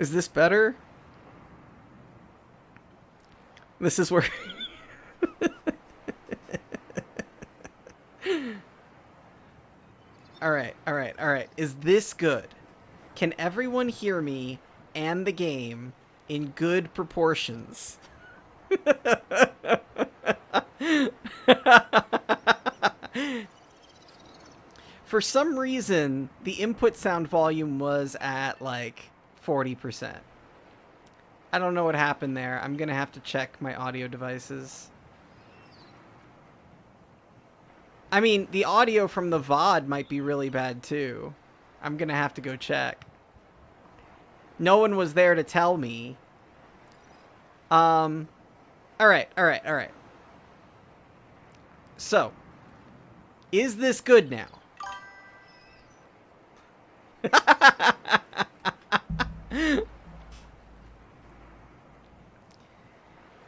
Is this better? This is where... Alright, alright, alright. Is this good? Can everyone hear me and the game in good proportions? For some reason, the input sound volume was at like 40%. I don't know what happened there. I'm gonna have to check my audio devices. I mean, the audio from the VOD might be really bad too. I'm gonna have to go check. No one was there to tell me. Alright, alright, alright. So, is this good now?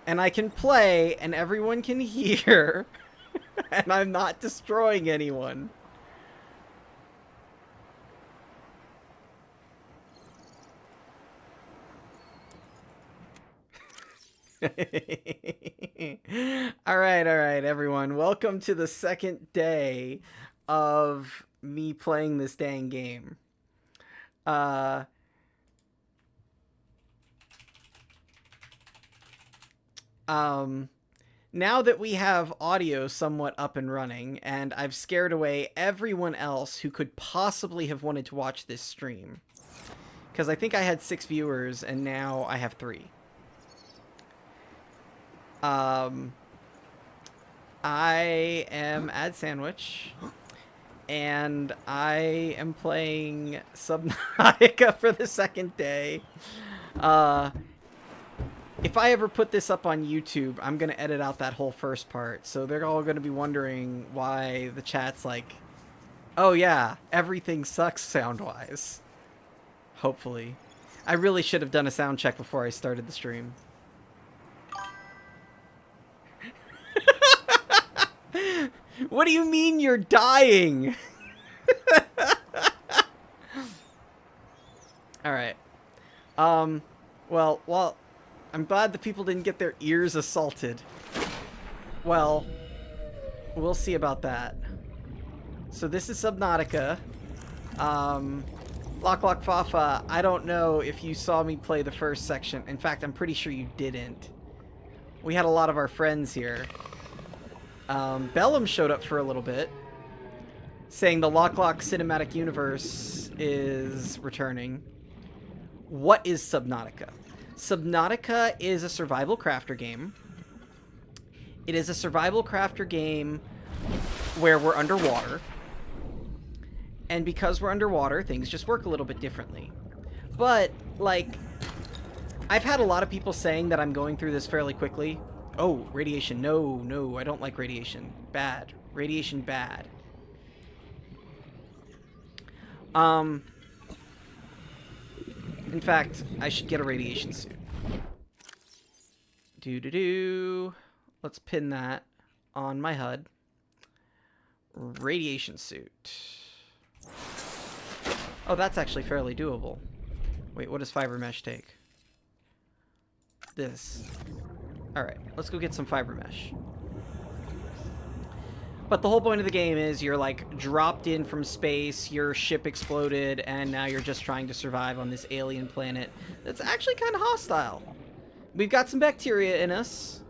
And I can play, and everyone can hear, and I'm not destroying anyone. Alright, everyone. Welcome to the second day of me playing this dang game. Now that we have audio somewhat up and running, and I've scared away everyone else who could possibly have wanted to watch this stream, because I think I had 6 viewers, and now I have 3. I am Ad Sandwich, and I am playing Subnautica for the second day. If I ever put this up on YouTube, I'm going to edit out that whole first part. So they're all going to be wondering why the chat's like, oh yeah, everything sucks sound-wise. Hopefully. I really should have done a sound check before I started the stream. What do you mean you're dying? Alright. Well, I'm glad the people didn't get their ears assaulted. Well, we'll see about that. So this is Subnautica. Lock Fafa, I don't know if you saw me play the first section. In fact, I'm pretty sure you didn't. We had a lot of our friends here. Bellum showed up for a little bit, saying the Lock Cinematic Universe is returning. What is Subnautica? Subnautica is a survival crafter game. It is a survival crafter game where we're underwater. And because we're underwater, things just work a little bit differently. But, like, I've had a lot of people saying that I'm going through this fairly quickly. Oh, radiation. No, I don't like radiation. Bad. Radiation bad. In fact, I should get a radiation suit. Let's pin that on my HUD. Radiation suit. Oh, that's actually fairly doable. Wait, what does fiber mesh take? This. Alright, let's go get some fiber mesh. But the whole point of the game is you're, like, dropped in from space, your ship exploded, and now you're just trying to survive on this alien planet that's actually kind of hostile. We've got some bacteria in us.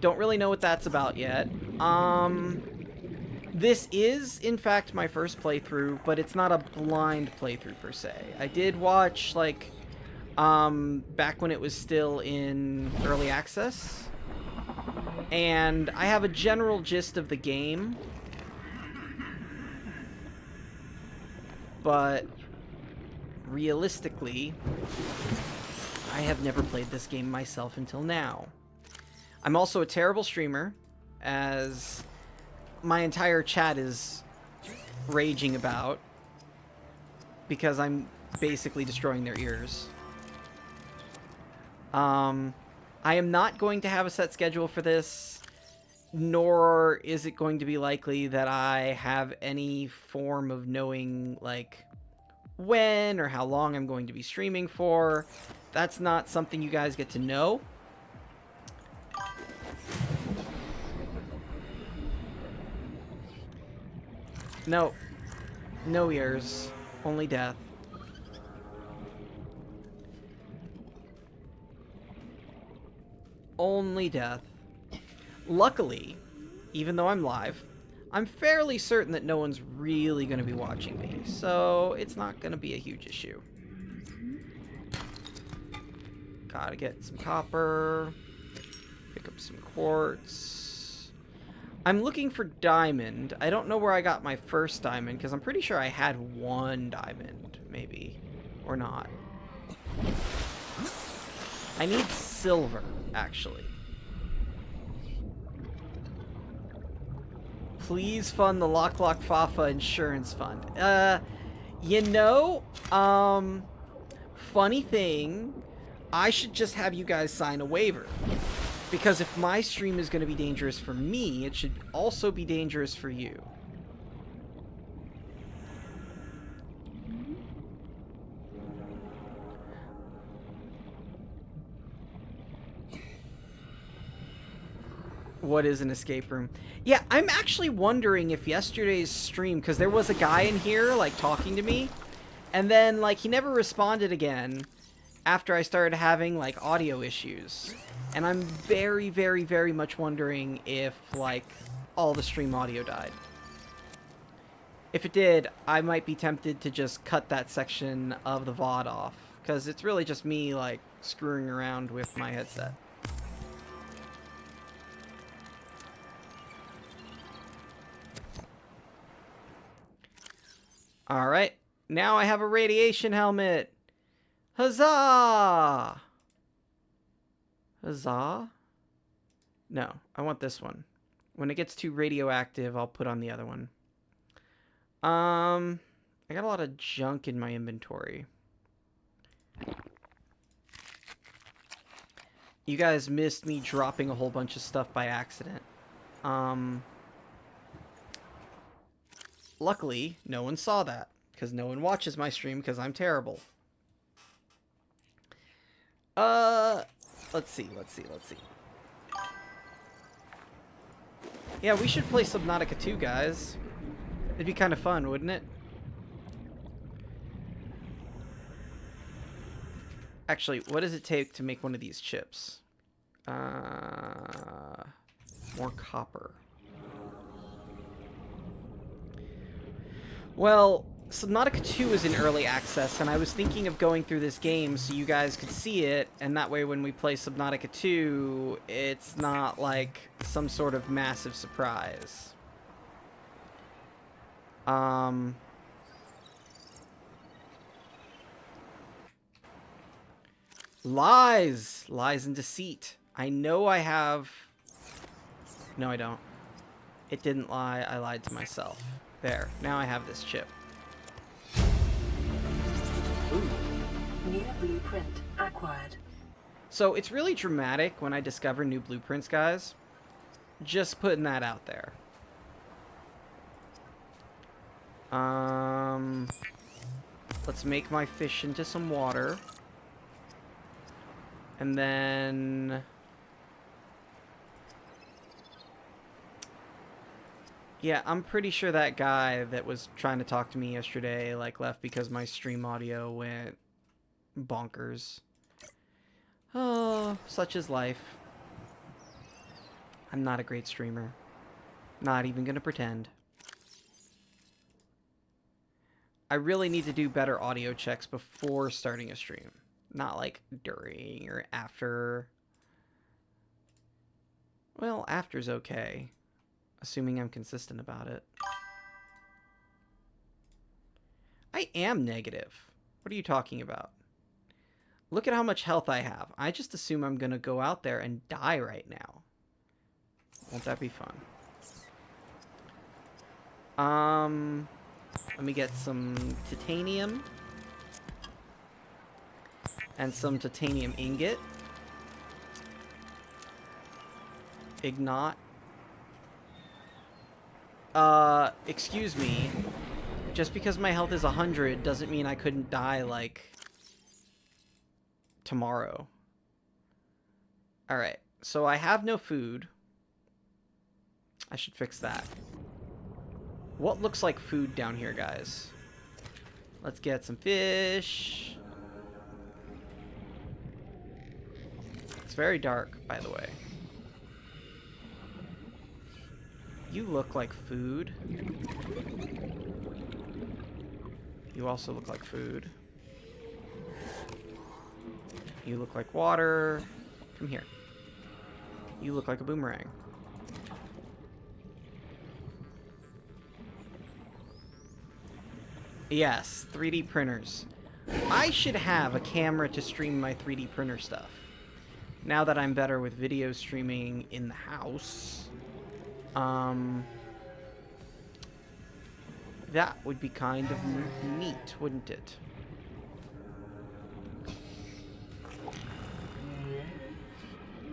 Don't really know what that's about yet. This is, in fact, my first playthrough, but it's not a blind playthrough, per se. I did watch, like, back when it was still in early access. And I have a general gist of the game, but realistically, I have never played this game myself until now. I'm also a terrible streamer, as my entire chat is raging about, because I'm basically destroying their ears. I am not going to have a set schedule for this, nor is it going to be likely that I have any form of knowing, like, when or how long I'm going to be streaming for. That's not something you guys get to know. No. No ears. Only death. Only death. Luckily, even though I'm live, I'm fairly certain that no one's really going to be watching me, so it's not going to be a huge issue. Gotta get some copper. Pick up some quartz. I'm looking for diamond. I don't know where I got my first diamond, because I'm pretty sure I had one diamond, maybe. Or not. I need silver, actually. Please fund the Lock Lock Fafa insurance fund. You know, funny thing, I should just have you guys sign a waiver. Because if my stream is going to be dangerous for me, it should also be dangerous for you. What is an escape room? Yeah, I'm actually wondering if yesterday's stream, because there was a guy in here, like, talking to me, and then, like, he never responded again after I started having, like, audio issues. And I'm very, very, very much wondering if, like, all the stream audio died. If it did, I might be tempted to just cut that section of the VOD off, because it's really just me, like, screwing around with my headset. Alright, now I have a radiation helmet! Huzzah! Huzzah? No, I want this one. When it gets too radioactive, I'll put on the other one. I got a lot of junk in my inventory. You guys missed me dropping a whole bunch of stuff by accident. Luckily, no one saw that, because no one watches my stream because I'm terrible. Let's see. Yeah, we should play Subnautica 2, guys. It'd be kind of fun, wouldn't it? Actually, what does it take to make one of these chips? More copper. Well, Subnautica 2 is in early access, and I was thinking of going through this game so you guys could see it, and that way when we play Subnautica 2, it's not like some sort of massive surprise. Lies! Lies and deceit. I know I have... No, I don't. It didn't lie. I lied to myself. There. Now I have this chip. Ooh. New blueprint acquired. So it's really dramatic when I discover new blueprints, guys. Just putting that out there. Let's make my fish into some water. And then... Yeah, I'm pretty sure that guy that was trying to talk to me yesterday, like, left because my stream audio went bonkers. Oh, such is life. I'm not a great streamer. Not even gonna pretend. I really need to do better audio checks before starting a stream. Not like during or after. Well, after's okay. Assuming I'm consistent about it. I am negative. What are you talking about? Look at how much health I have. I just assume I'm gonna go out there and die right now. Won't that be fun? Let me get some titanium. And some titanium ingot. Ignot. Excuse me. just because my health is 100 doesn't mean I couldn't die, like, tomorrow. Alright, so I have no food. I should fix that. What looks like food down here, guys? Let's get some fish. It's very dark, by the way. You look like food. You also look like food. You look like water. Come here. You look like a boomerang. Yes, 3D printers. I should have a camera to stream my 3D printer stuff. Now that I'm better with video streaming in the house. That would be kind of neat, wouldn't it?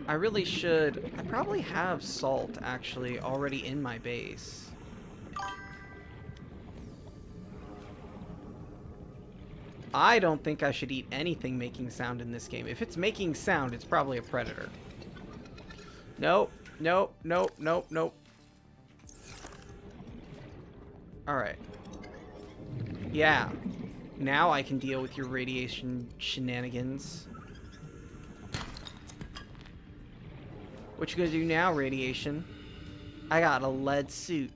I really should. I probably have salt, actually, already in my base. I don't think I should eat anything making sound in this game. If it's making sound, it's probably a predator. Nope. Nope. Nope. Nope. Nope. Alright. Yeah. Now I can deal with your radiation shenanigans. What you gonna do now, radiation? I got a lead suit.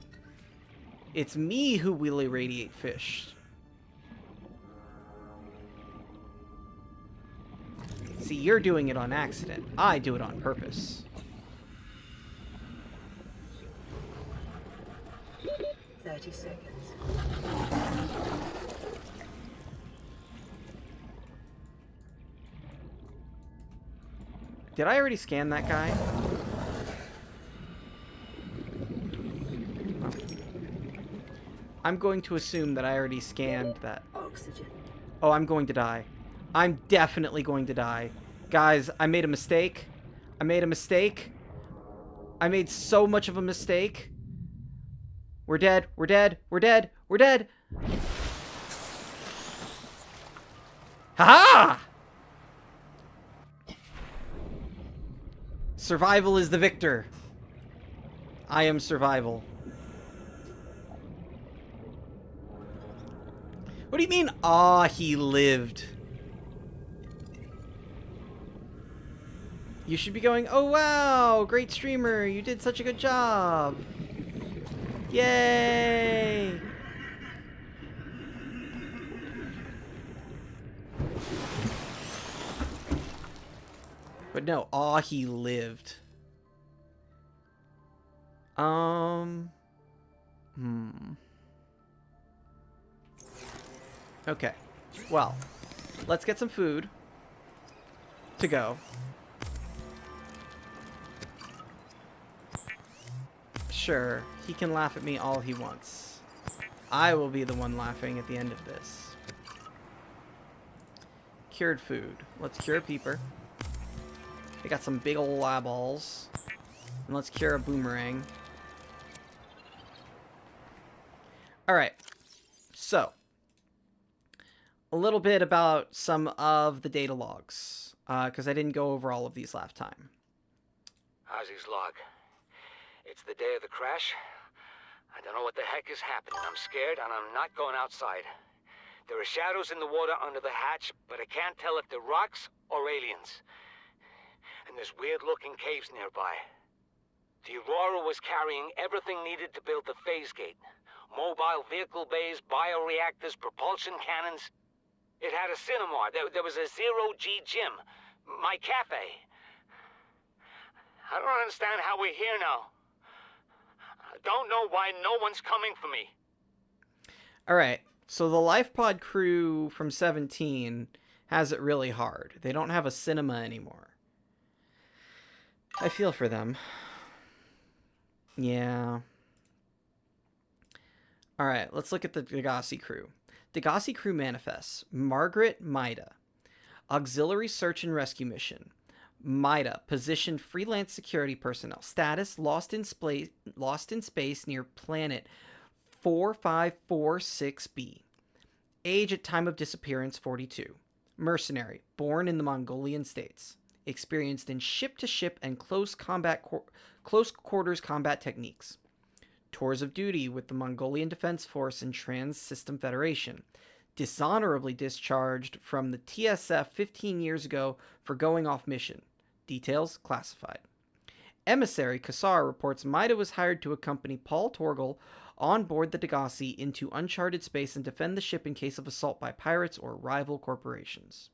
It's me who will irradiate fish. See, you're doing it on accident. I do it on purpose. 30 seconds. Did I already scan that guy? Oh. I'm going to assume that I already scanned that. Oxygen. Oh, I'm going to die. I'm definitely going to die. Guys, I made a mistake. I made a mistake. I made so much of a mistake. We're dead. We're dead. We're dead. We're dead. Ha-ha! Survival is the victor. I am survival. What do you mean, ah, he lived? You should be going, oh wow, great streamer, you did such a good job. Yay! But no, aw, he lived. Okay. Well, let's get some food to go. Sure, he can laugh at me all he wants. I will be the one laughing at the end of this. Cured food. Let's cure a peeper. We got some big ol' eyeballs. And let's cure a boomerang. Alright. So. A little bit about some of the data logs. Because I didn't go over all of these last time. Ozzy's log. It's the day of the crash. I don't know what the heck is happening. I'm scared and I'm not going outside. There are shadows in the water under the hatch, but I can't tell if they're rocks or aliens. And there's weird-looking caves nearby. The Aurora was carrying everything needed to build the phase gate. Mobile vehicle bays, bioreactors, propulsion cannons. It had a cinema. There was a zero-G gym. My cafe. I don't understand how we're here now. I don't know why no one's coming for me. Alright, so the LifePod crew from 17 has it really hard. They don't have a cinema anymore. I feel for them. Yeah. Alright, let's look at the Degassi crew. Degassi crew manifests. Margaret Maida. Auxiliary search and rescue mission. Maida, position freelance security personnel. Status, lost in space near planet 4546B. Age at time of disappearance 42. Mercenary, born in the Mongolian states. Experienced in ship-to-ship and close quarters combat techniques. Tours of duty with the Mongolian Defense Force and Trans-System Federation. Dishonorably discharged from the TSF 15 years ago for going off mission. Details classified. Emissary Kassar reports Maida was hired to accompany Paul Torgal on board the Degasi into uncharted space and defend the ship in case of assault by pirates or rival corporations.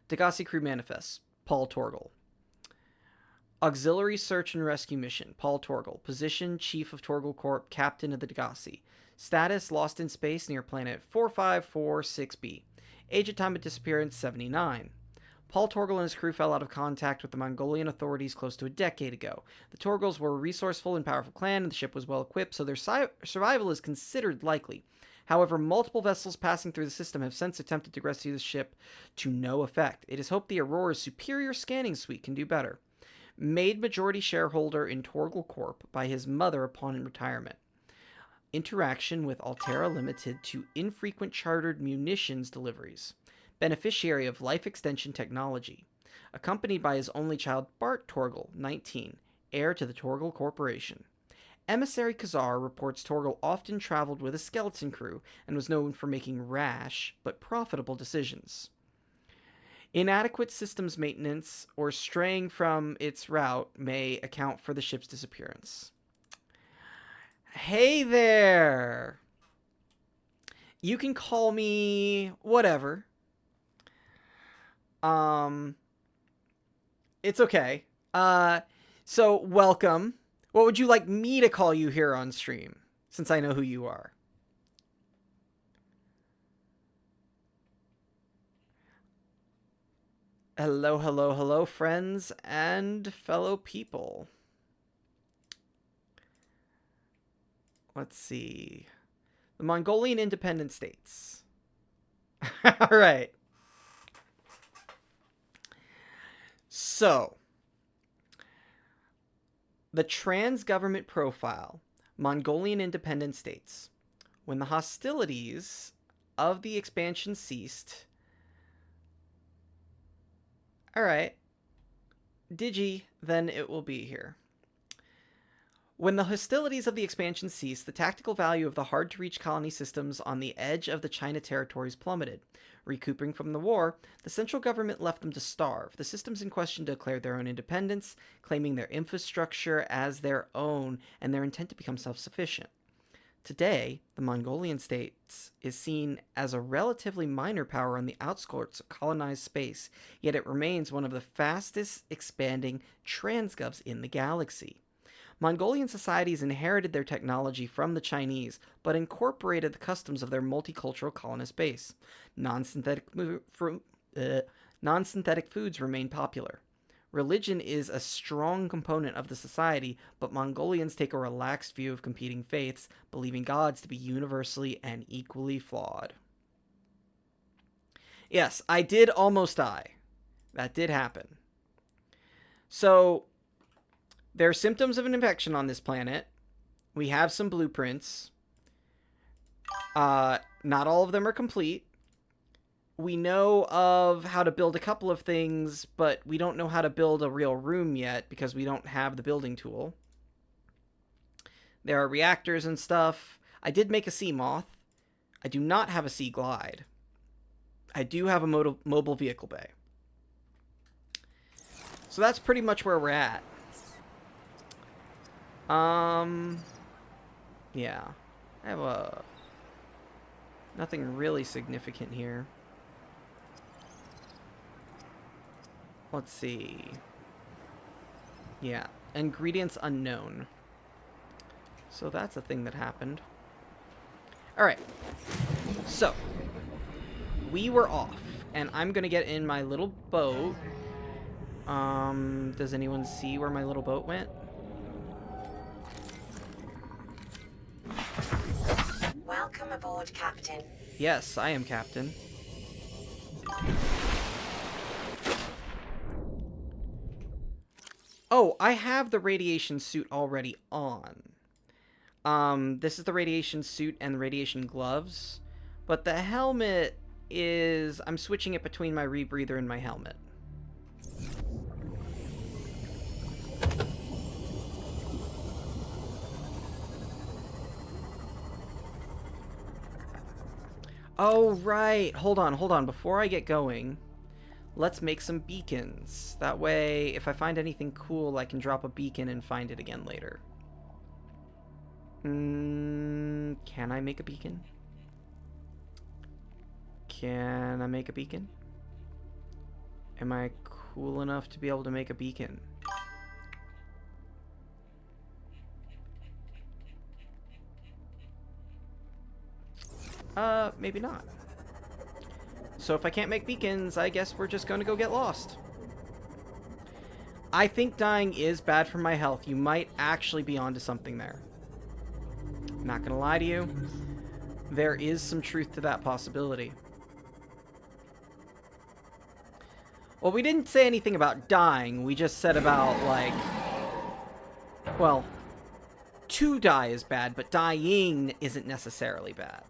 Degasi crew manifests. Paul Torgal. Auxiliary Search and Rescue Mission. Paul Torgal. Position Chief of Torgal Corp. Captain of the Degasi. Status lost in space near planet 4546b. Age at time of disappearance 79. Paul Torgal and his crew fell out of contact with the Mongolian authorities close to a decade ago. The Torgals were a resourceful and powerful clan, and the ship was well equipped, so their survival is considered likely. However, multiple vessels passing through the system have since attempted to rescue the ship to no effect. It is hoped the Aurora's superior scanning suite can do better. Made majority shareholder in Torgal Corp by his mother upon retirement. Interaction with Altera limited to infrequent chartered munitions deliveries. Beneficiary of life extension technology. Accompanied by his only child, Bart Torgal, 19, heir to the Torgal Corporation. Emissary Kassar reports Torgal often traveled with a skeleton crew and was known for making rash but profitable decisions. Inadequate systems maintenance or straying from its route may account for the ship's disappearance. Hey there! You can call me whatever. It's okay. So welcome. What would you like me to call you here on stream, since I know who you are? Hello, hello, hello, friends and fellow people. Let's see. The Mongolian Independent States. All right. So, the trans-government profile, Mongolian Independent States. When the hostilities of the expansion ceased... Alright. Digi, then it will be here. When the hostilities of the expansion ceased, the tactical value of the hard-to-reach colony systems on the edge of the China territories plummeted. Recouping from the war, the central government left them to starve. The systems in question declared their own independence, claiming their infrastructure as their own and their intent to become self-sufficient. Today, the Mongolian states is seen as a relatively minor power on the outskirts of colonized space, yet it remains one of the fastest expanding transgovs in the galaxy. Mongolian societies inherited their technology from the Chinese, but incorporated the customs of their multicultural colonist base. Non-synthetic foods remain popular. Religion is a strong component of the society, but Mongolians take a relaxed view of competing faiths, believing gods to be universally and equally flawed. Yes, I did almost die. That did happen. So, there are symptoms of an infection on this planet. We have some blueprints. Not all of them are complete. We know of how to build a couple of things, but we don't know how to build a real room yet because we don't have the building tool. There are reactors and stuff. I did make a sea moth. I do not have a sea glide. I do have a mobile vehicle bay. So that's pretty much where we're at. Yeah. I have nothing really significant here. Let's see. Yeah. Ingredients unknown. So that's a thing that happened. Alright. So. We were off. And I'm gonna get in my little boat. Does anyone see where my little boat went? Welcome aboard, Captain. Yes, I am Captain. Oh, I have the radiation suit already on. This is the radiation suit and the radiation gloves. But the helmet is... I'm switching it between my rebreather and my helmet. Oh, right. Hold on. Before I get going, let's make some beacons. That way, if I find anything cool, I can drop a beacon and find it again later. Can I make a beacon? Can I make a beacon? Am I cool enough to be able to make a beacon? Maybe not. So if I can't make beacons, I guess we're just gonna go get lost. I think dying is bad for my health. You might actually be onto something there. Not gonna lie to you. There is some truth to that possibility. Well, we didn't say anything about dying. We just said about, like... Well, to die is bad, but dying isn't necessarily bad.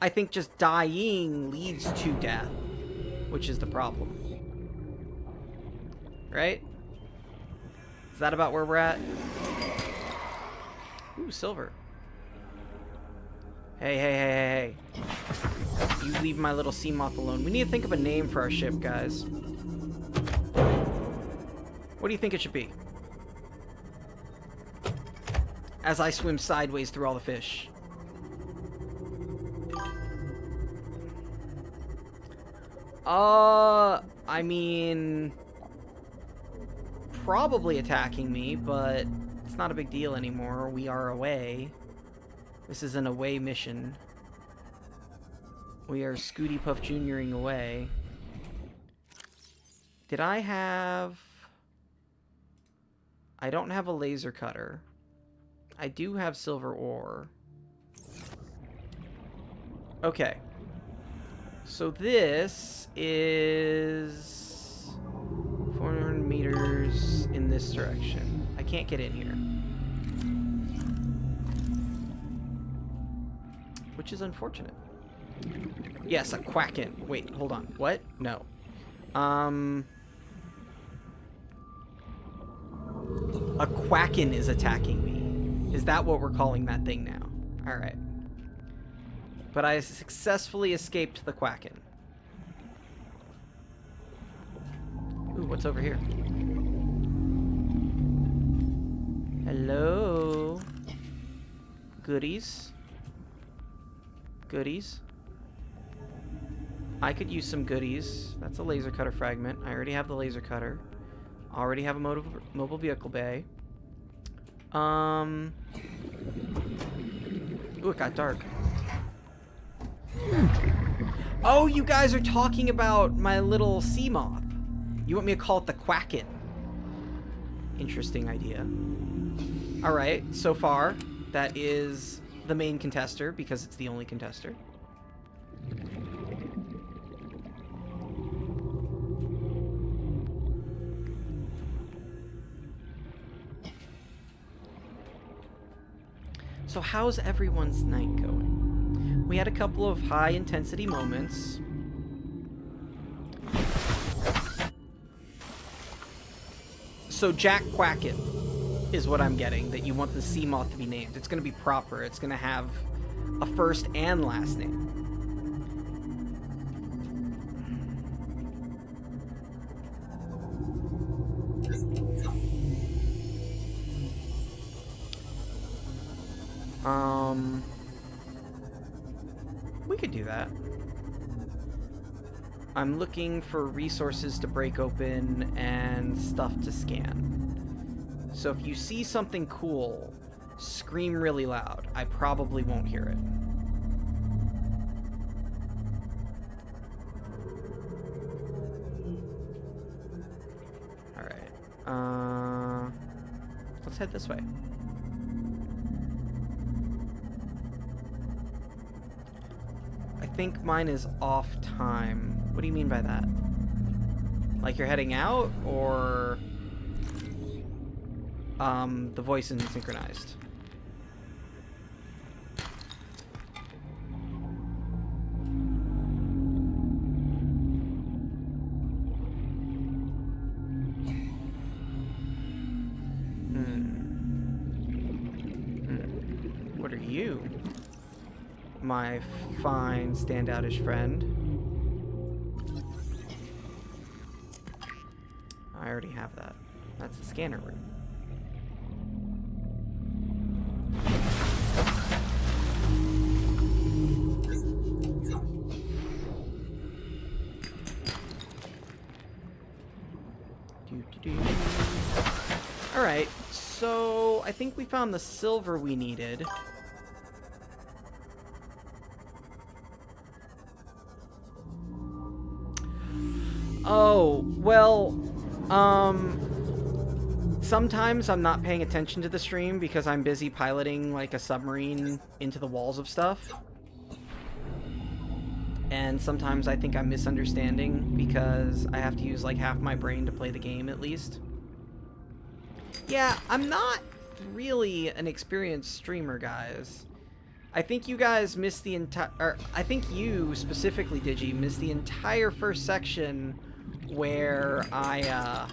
I think just dying leads to death, which is the problem. Right? Is that about where we're at? Ooh, silver. Hey. You leave my little sea moth alone. We need to think of a name for our ship, guys. What do you think it should be? As I swim sideways through all the fish. I mean... Probably attacking me, but it's not a big deal anymore. We are away. This is an away mission. We are Scooty Puff Jr.ing away. Did I have... I don't have a laser cutter. I do have silver ore. Okay. So this is 400 meters in this direction. I can't get in here. Which is unfortunate. Yes, a quacken. Wait, hold on. What? No. A quacken is attacking me. Is that what we're calling that thing now? Alright. But I successfully escaped the quacken. Ooh, what's over here? Hello? Goodies? Goodies? I could use some goodies. That's a laser cutter fragment. I already have the laser cutter. Already have a mobile vehicle bay. Ooh, it got dark. Oh, you guys are talking about my little sea moth. You want me to call it the Quacken? Interesting idea. Alright, so far, that is the main contester, because it's the only contester. So how's everyone's night going? We had a couple of high-intensity moments. So Jack Quacken is what I'm getting, that you want the sea moth to be named. It's going to be proper. It's going to have a first and last name. We could do that. I'm looking for resources to break open and stuff to scan. So if you see something cool, scream really loud. I probably won't hear it. Alright. Let's head this way. I think mine is off time. What do you mean by that? Like you're heading out, or the voice isn't synchronized? my fine standoutish friend. I already have that. That's the scanner room. Alright, so I think we found the silver we needed. Oh, well, sometimes I'm not paying attention to the stream because I'm busy piloting, like, a submarine into the walls of stuff. And sometimes I think I'm misunderstanding because I have to use, like, half my brain to play the game, at least. Yeah, I'm not really an experienced streamer, guys. I think you guys missed the entire... I think you, specifically, Digi, missed the entire first section where I,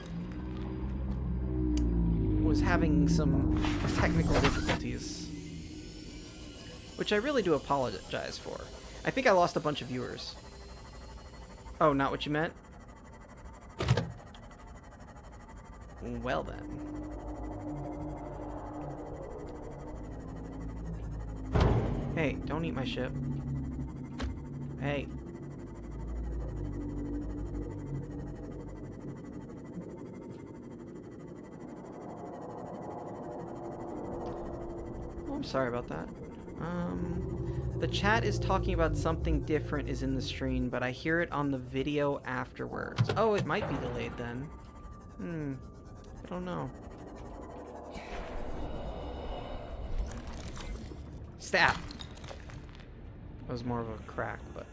was having some technical difficulties. Which I really do apologize for. I think I lost a bunch of viewers. Oh, not what you meant? Well then. Hey, don't eat my ship. Hey. Oh, I'm sorry about that. The chat is talking about something different is in the stream, but I hear it on the video afterwards. Oh, it might be delayed then. I don't know. Stab! That was more of a crack, but...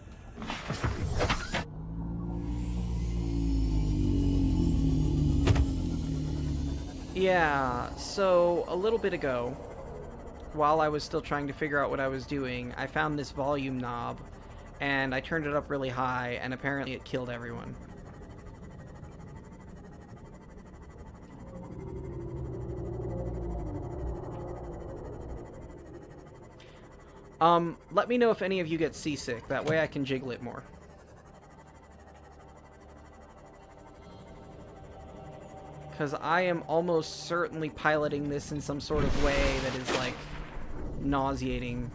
Yeah, so a little bit ago, while I was still trying to figure out what I was doing, I found this volume knob, and I turned it up really high, and apparently it killed everyone. Let me know if any of you get seasick, that way I can jiggle it more. Because I am almost certainly piloting this in some sort of way that is, like, nauseating.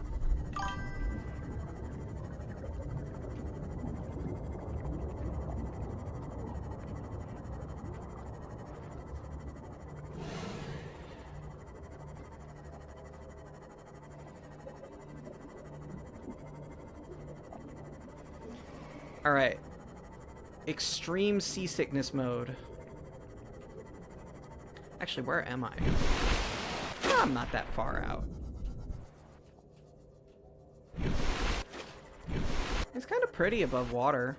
Alright. Extreme seasickness mode. Actually, where am I? I'm not that far out. It's kind of pretty above water.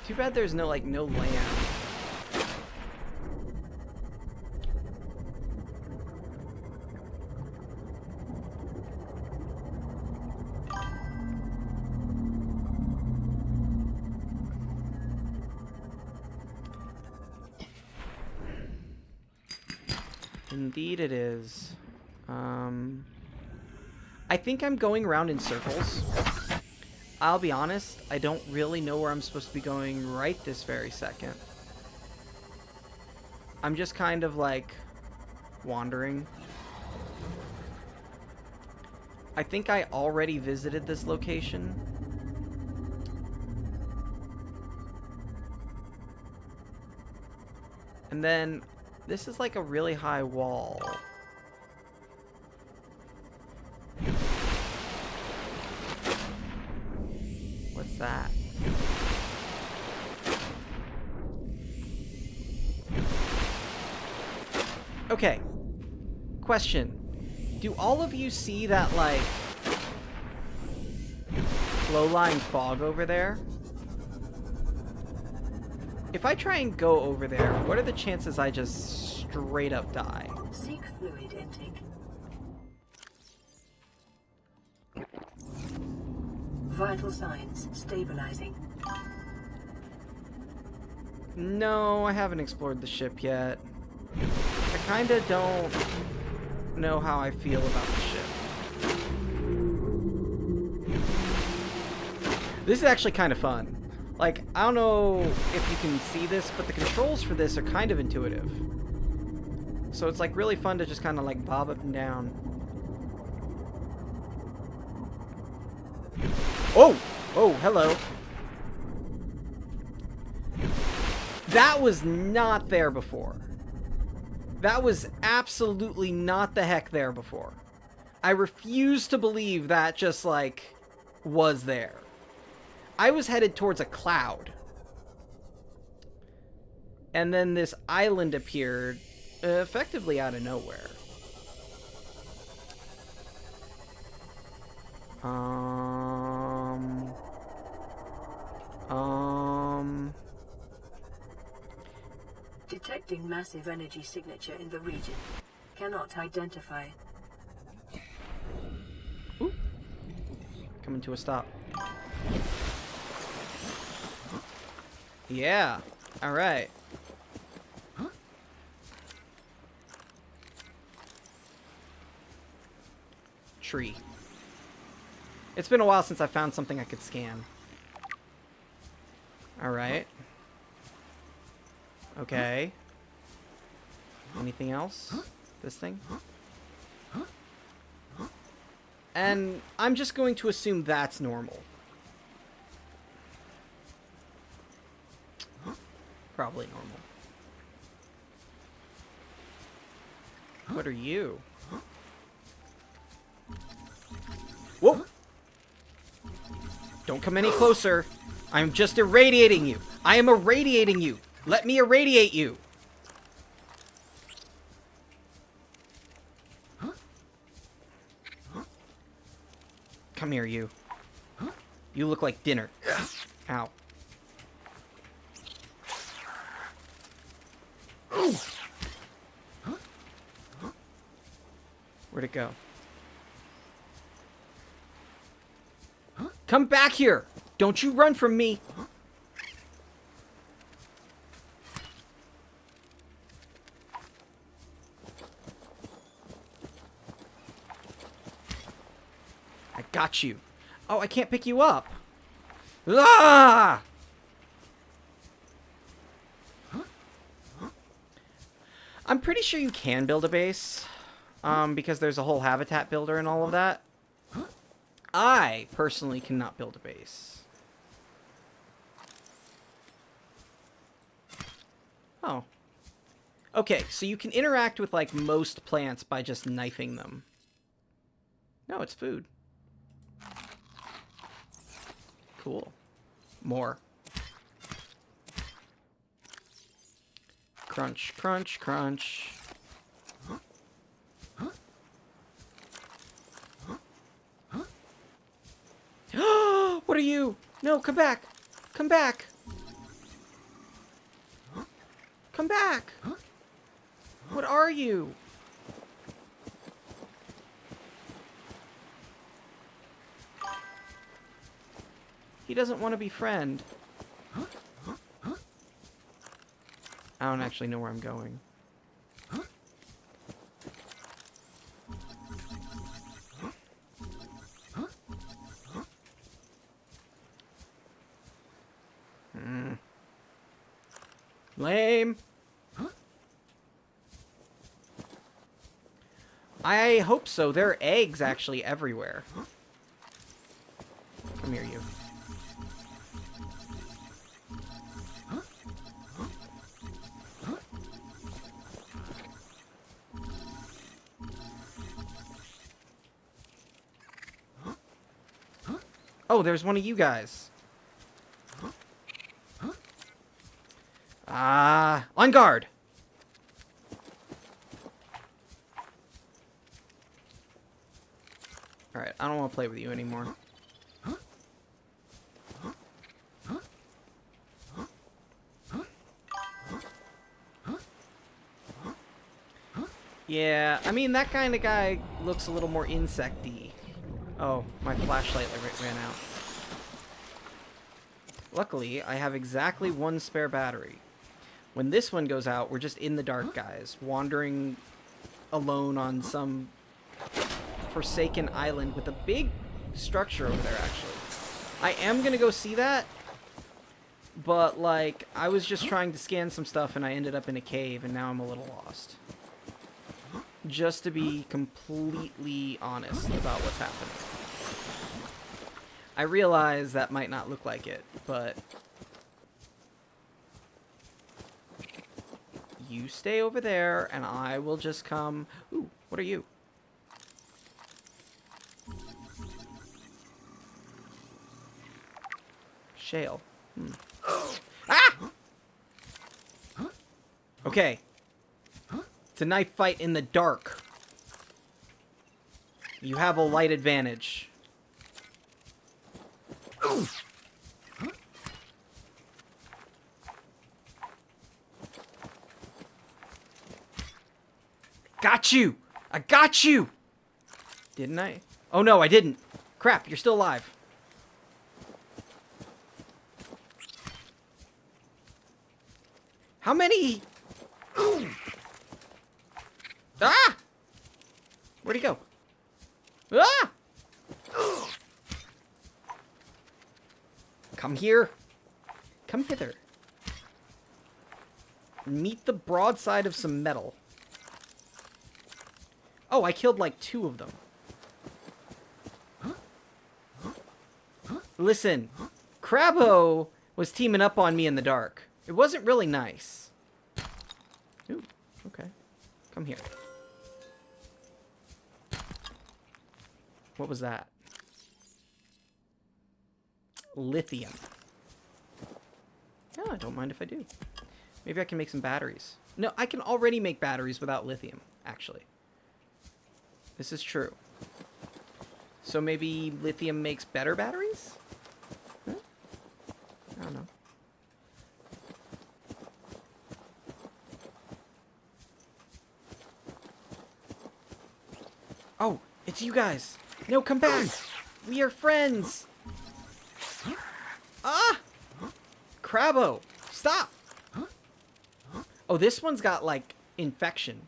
Too bad there's no, like, no land. Indeed it is. I think I'm going around in circles. I'll be honest, I don't really know where I'm supposed to be going right this very second. I'm just kind of, like, wandering. I think I already visited this location. And then, this is like a really high wall. What's that? Okay. Question. Do all of you see that, like, low-lying fog over there? If I try and go over there, what are the chances I just straight up die? Seek fluid intake. Vital signs stabilizing. No, I haven't explored the ship yet. I kinda don't know how I feel about the ship. This is actually kind of fun. Like, I don't know if you can see this, but the controls for this are kind of intuitive. So it's like really fun to just kind of like bob up and down. Oh! Oh, hello. That was not there before. That was absolutely not the heck there before. I refuse to believe that just like was there. I was headed towards a cloud. And then this island appeared effectively out of nowhere. Detecting massive energy signature in the region. Cannot identify. Ooh. Coming to a stop. Yeah. All right. Tree. It's been a while since I found something I could scan. All right. Okay. Anything else? This thing? And I'm just going to assume that's normal. Probably normal. What are you? Whoa! Don't come any closer. I'm just irradiating you. I am irradiating you. Let me irradiate you. Come here, you. You look like dinner. Ow. Where'd it go? Come back here! Don't you run from me! I got you. Oh, I can't pick you up. Ah! I'm pretty sure you can build a base, because there's a whole habitat builder and all of that. I personally cannot build a base. Oh. Okay, so you can interact with like most plants by just knifing them. No, it's food. Cool. More. Crunch, crunch, crunch. What are you? No, come back. Come back. Come back. What are you? He doesn't want to be friend. I don't actually know where I'm going. Lame. I hope so. There are eggs actually everywhere. Come here, you. Oh, there's one of you guys. On guard. Alright, I don't want to play with you anymore. Yeah, I mean, that kind of guy looks a little more insect-y. Oh, my flashlight ran out. Luckily, I have exactly one spare battery. When this one goes out, we're just in the dark, guys. Wandering alone on some forsaken island with a big structure over there, actually. I am gonna go see that, but, like, I was just trying to scan some stuff and I ended up in a cave and now I'm a little lost. Just to be completely honest about what's happening. I realize that might not look like it, but... You stay over there and I will just come... Ooh, what are you? Shale. Ah! Okay. It's a knife fight in the dark. You have a light advantage. Got you! I got you! Didn't I? Oh no, I didn't. Crap, you're still alive. How many? Ah! Where'd he go? Ah! Come here. Come hither. Meet the broadside of some metal. Oh, I killed like 2 of them. Listen, Crabbo was teaming up on me in the dark. It wasn't really nice. Ooh, okay. Come here. What was that? Lithium. Yeah, I don't mind if I do. Maybe I can make some batteries. No, I can already make batteries without lithium, actually. This is true. So maybe lithium makes better batteries? Huh? I don't know. Oh, it's you guys. No, come back. We are friends. Ah! Crabbo, stop. Oh, this one's got, like, infection.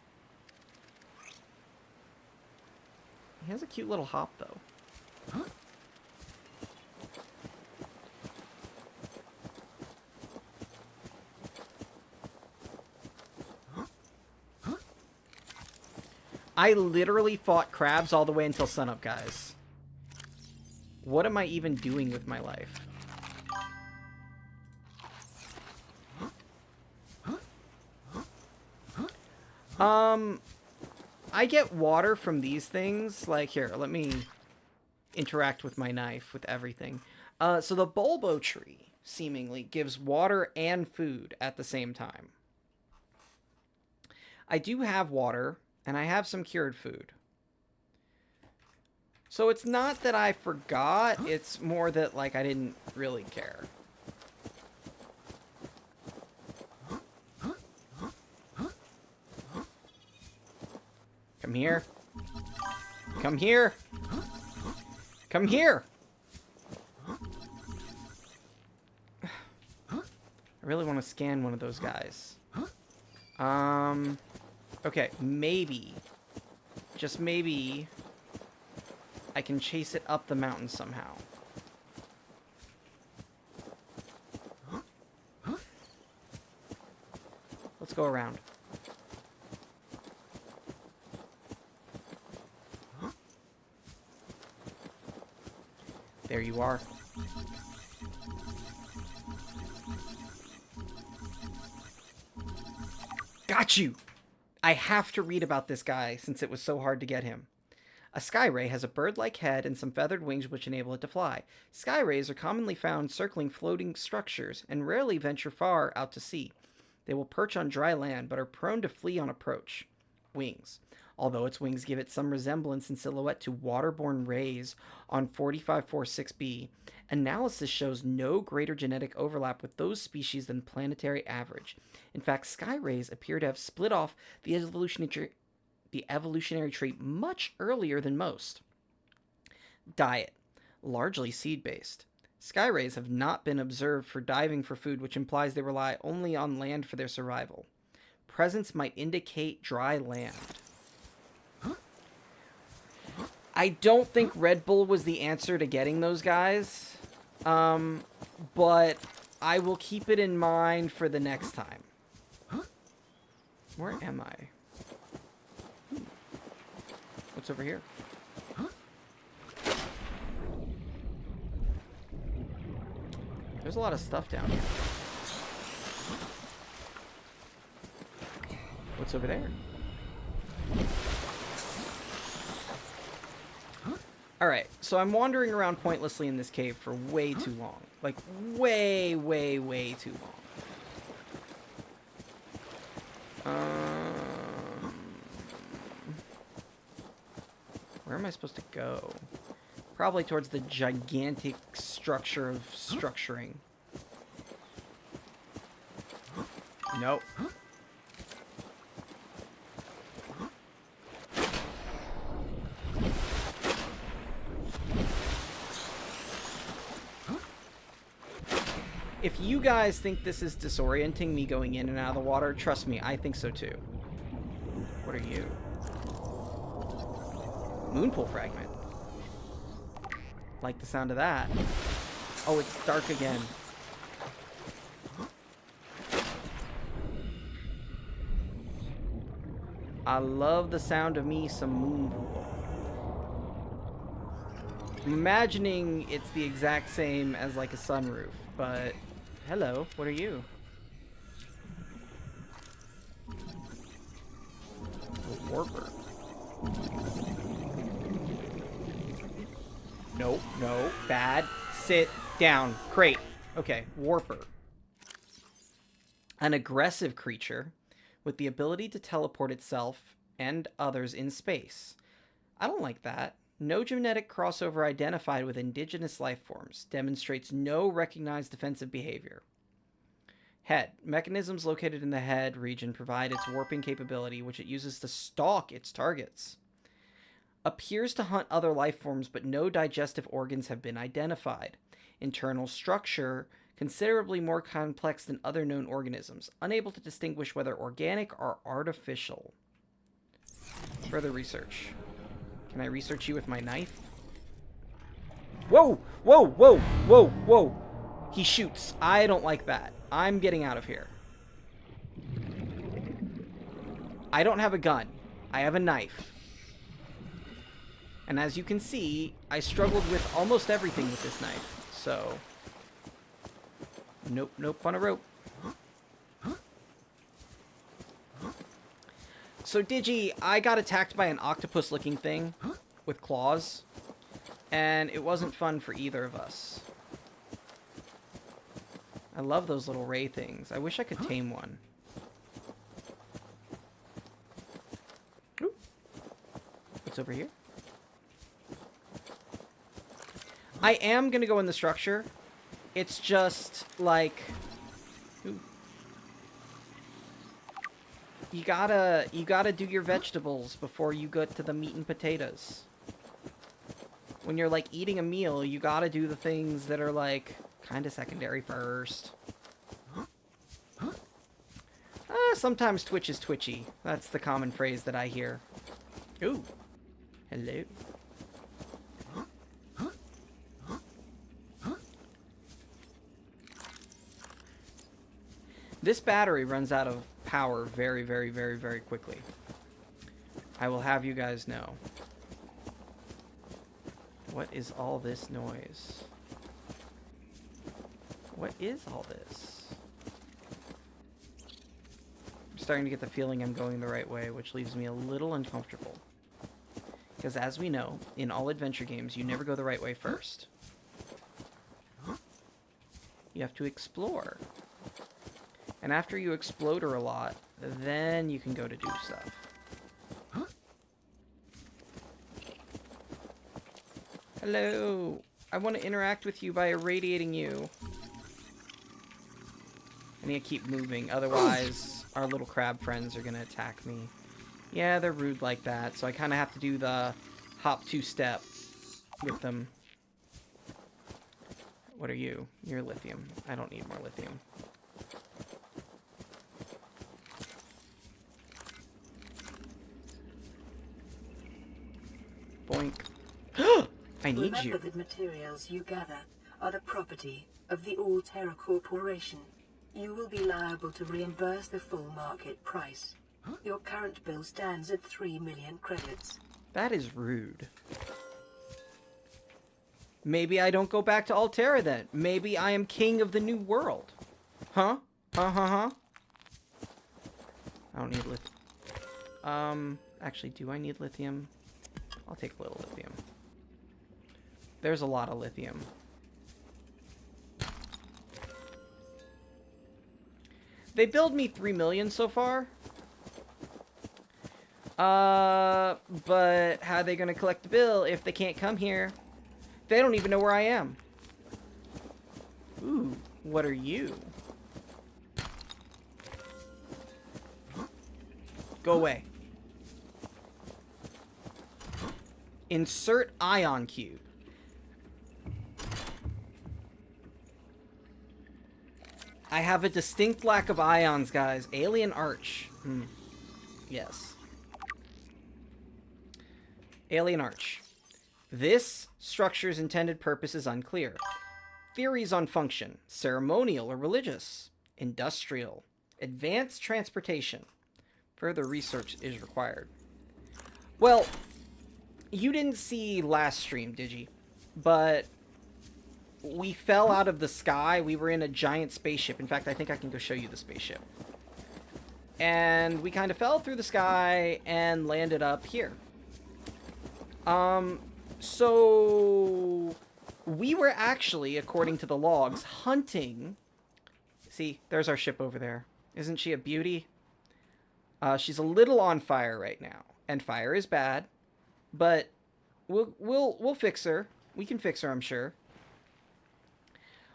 He has a cute little hop, though. I literally fought crabs all the way until sunup, guys. What am I even doing with my life? I get water from these things. Like, here, let me interact with my knife with everything. So the bulbo tree, seemingly, gives water and food at the same time. I do have water, and I have some cured food. So it's not that I forgot, it's more that, like, I didn't really care. Come here. Come here. Come here. I really want to scan one of those guys. Okay, maybe. Just maybe I can chase it up the mountain somehow. Let's go around. There you are. Got you! I have to read about this guy since it was so hard to get him. A sky ray has a bird-like head and some feathered wings which enable it to fly. Sky rays are commonly found circling floating structures and rarely venture far out to sea. They will perch on dry land but are prone to flee on approach. Wings. Although its wings give it some resemblance in silhouette to waterborne rays on 4546b, analysis shows no greater genetic overlap with those species than planetary average. In fact, sky rays appear to have split off the evolutionary tree much earlier than most. Diet. Largely seed-based. Sky rays have not been observed for diving for food, which implies they rely only on land for their survival. Presence might indicate dry land. I don't think Red Bull was the answer to getting those guys. But I will keep it in mind for the next time. Where am I? What's over here? There's a lot of stuff down here. What's over there? Alright, so I'm wandering around pointlessly in this cave for way too long. Like, way, way, way too long. Where am I supposed to go? Probably towards the gigantic structure of structuring. Nope. If you guys think this is disorienting, me going in and out of the water, trust me, I think so too. What are you? Moonpool fragment. Like the sound of that. Oh, it's dark again. I love the sound of me some moonpool. I'm imagining it's the exact same as like a sunroof, but hello, what are you? A warper. No, no, bad. Sit down. Crate. Okay, warper. An aggressive creature with the ability to teleport itself and others in space. I don't like that. No genetic crossover identified with indigenous life forms. Demonstrates no recognized defensive behavior. Head. Mechanisms located in the head region provide its warping capability, which it uses to stalk its targets. Appears to hunt other life forms, but no digestive organs have been identified. Internal structure considerably more complex than other known organisms. Unable to distinguish whether organic or artificial. Further research. Can I research you with my knife? Whoa! Whoa! Whoa! Whoa! Whoa! He shoots. I don't like that. I'm getting out of here. I don't have a gun. I have a knife. And as you can see, I struggled with almost everything with this knife. So, nope, nope on a rope. So Digi, I got attacked by an octopus-looking thing with claws, and it wasn't fun for either of us. I love those little ray things. I wish I could tame one. Ooh. What's over here? I am gonna go in the structure. It's just like, ooh. You gotta do your vegetables before you get to the meat and potatoes. When you're like eating a meal, you gotta do the things that are like kind of secondary first. Sometimes Twitch is twitchy. That's the common phrase that I hear. Ooh, hello. This battery runs out of power very, very, very, very quickly. I will have you guys know. What is all this noise? What is all this? I'm starting to get the feeling I'm going the right way, which leaves me a little uncomfortable. Because as we know, in all adventure games, you never go the right way first. You have to explore. And after you explode a lot, then you can go to do stuff. Hello! I want to interact with you by irradiating you. I need to keep moving, otherwise our little crab friends are going to attack me. Yeah, they're rude like that, so I kind of have to do the hop two-step with them. What are you? You're lithium. I don't need more lithium. Boink. I need you. Remember, the materials you gather are the property of the All-Terra Corporation. You will be liable to reimburse the full market price. Your current bill stands at 3 million credits. That is rude. Maybe I don't go back to Altera then. Maybe I am king of the new world. Huh? Huh? I don't need lithium. Actually, do I need lithium? I'll take a little lithium. There's a lot of lithium. They billed me 3 million so far. But how are they gonna collect the bill if they can't come here? They don't even know where I am. Ooh, what are you? Go away. Insert ion cube. I have a distinct lack of ions, guys. Alien Arch. Yes. Alien Arch. This structure's intended purpose is unclear. Theories on function. Ceremonial or religious. Industrial. Advanced transportation. Further research is required. Well, you didn't see last stream, did you? But we fell out of the sky. We were in a giant spaceship. In fact, I think I can go show you the spaceship. And we kind of fell through the sky and landed up here. So we were actually, according to the logs, hunting. See, there's our ship over there. Isn't she a beauty? She's a little on fire right now, and fire is bad, but we'll fix her. We can fix her, I'm sure.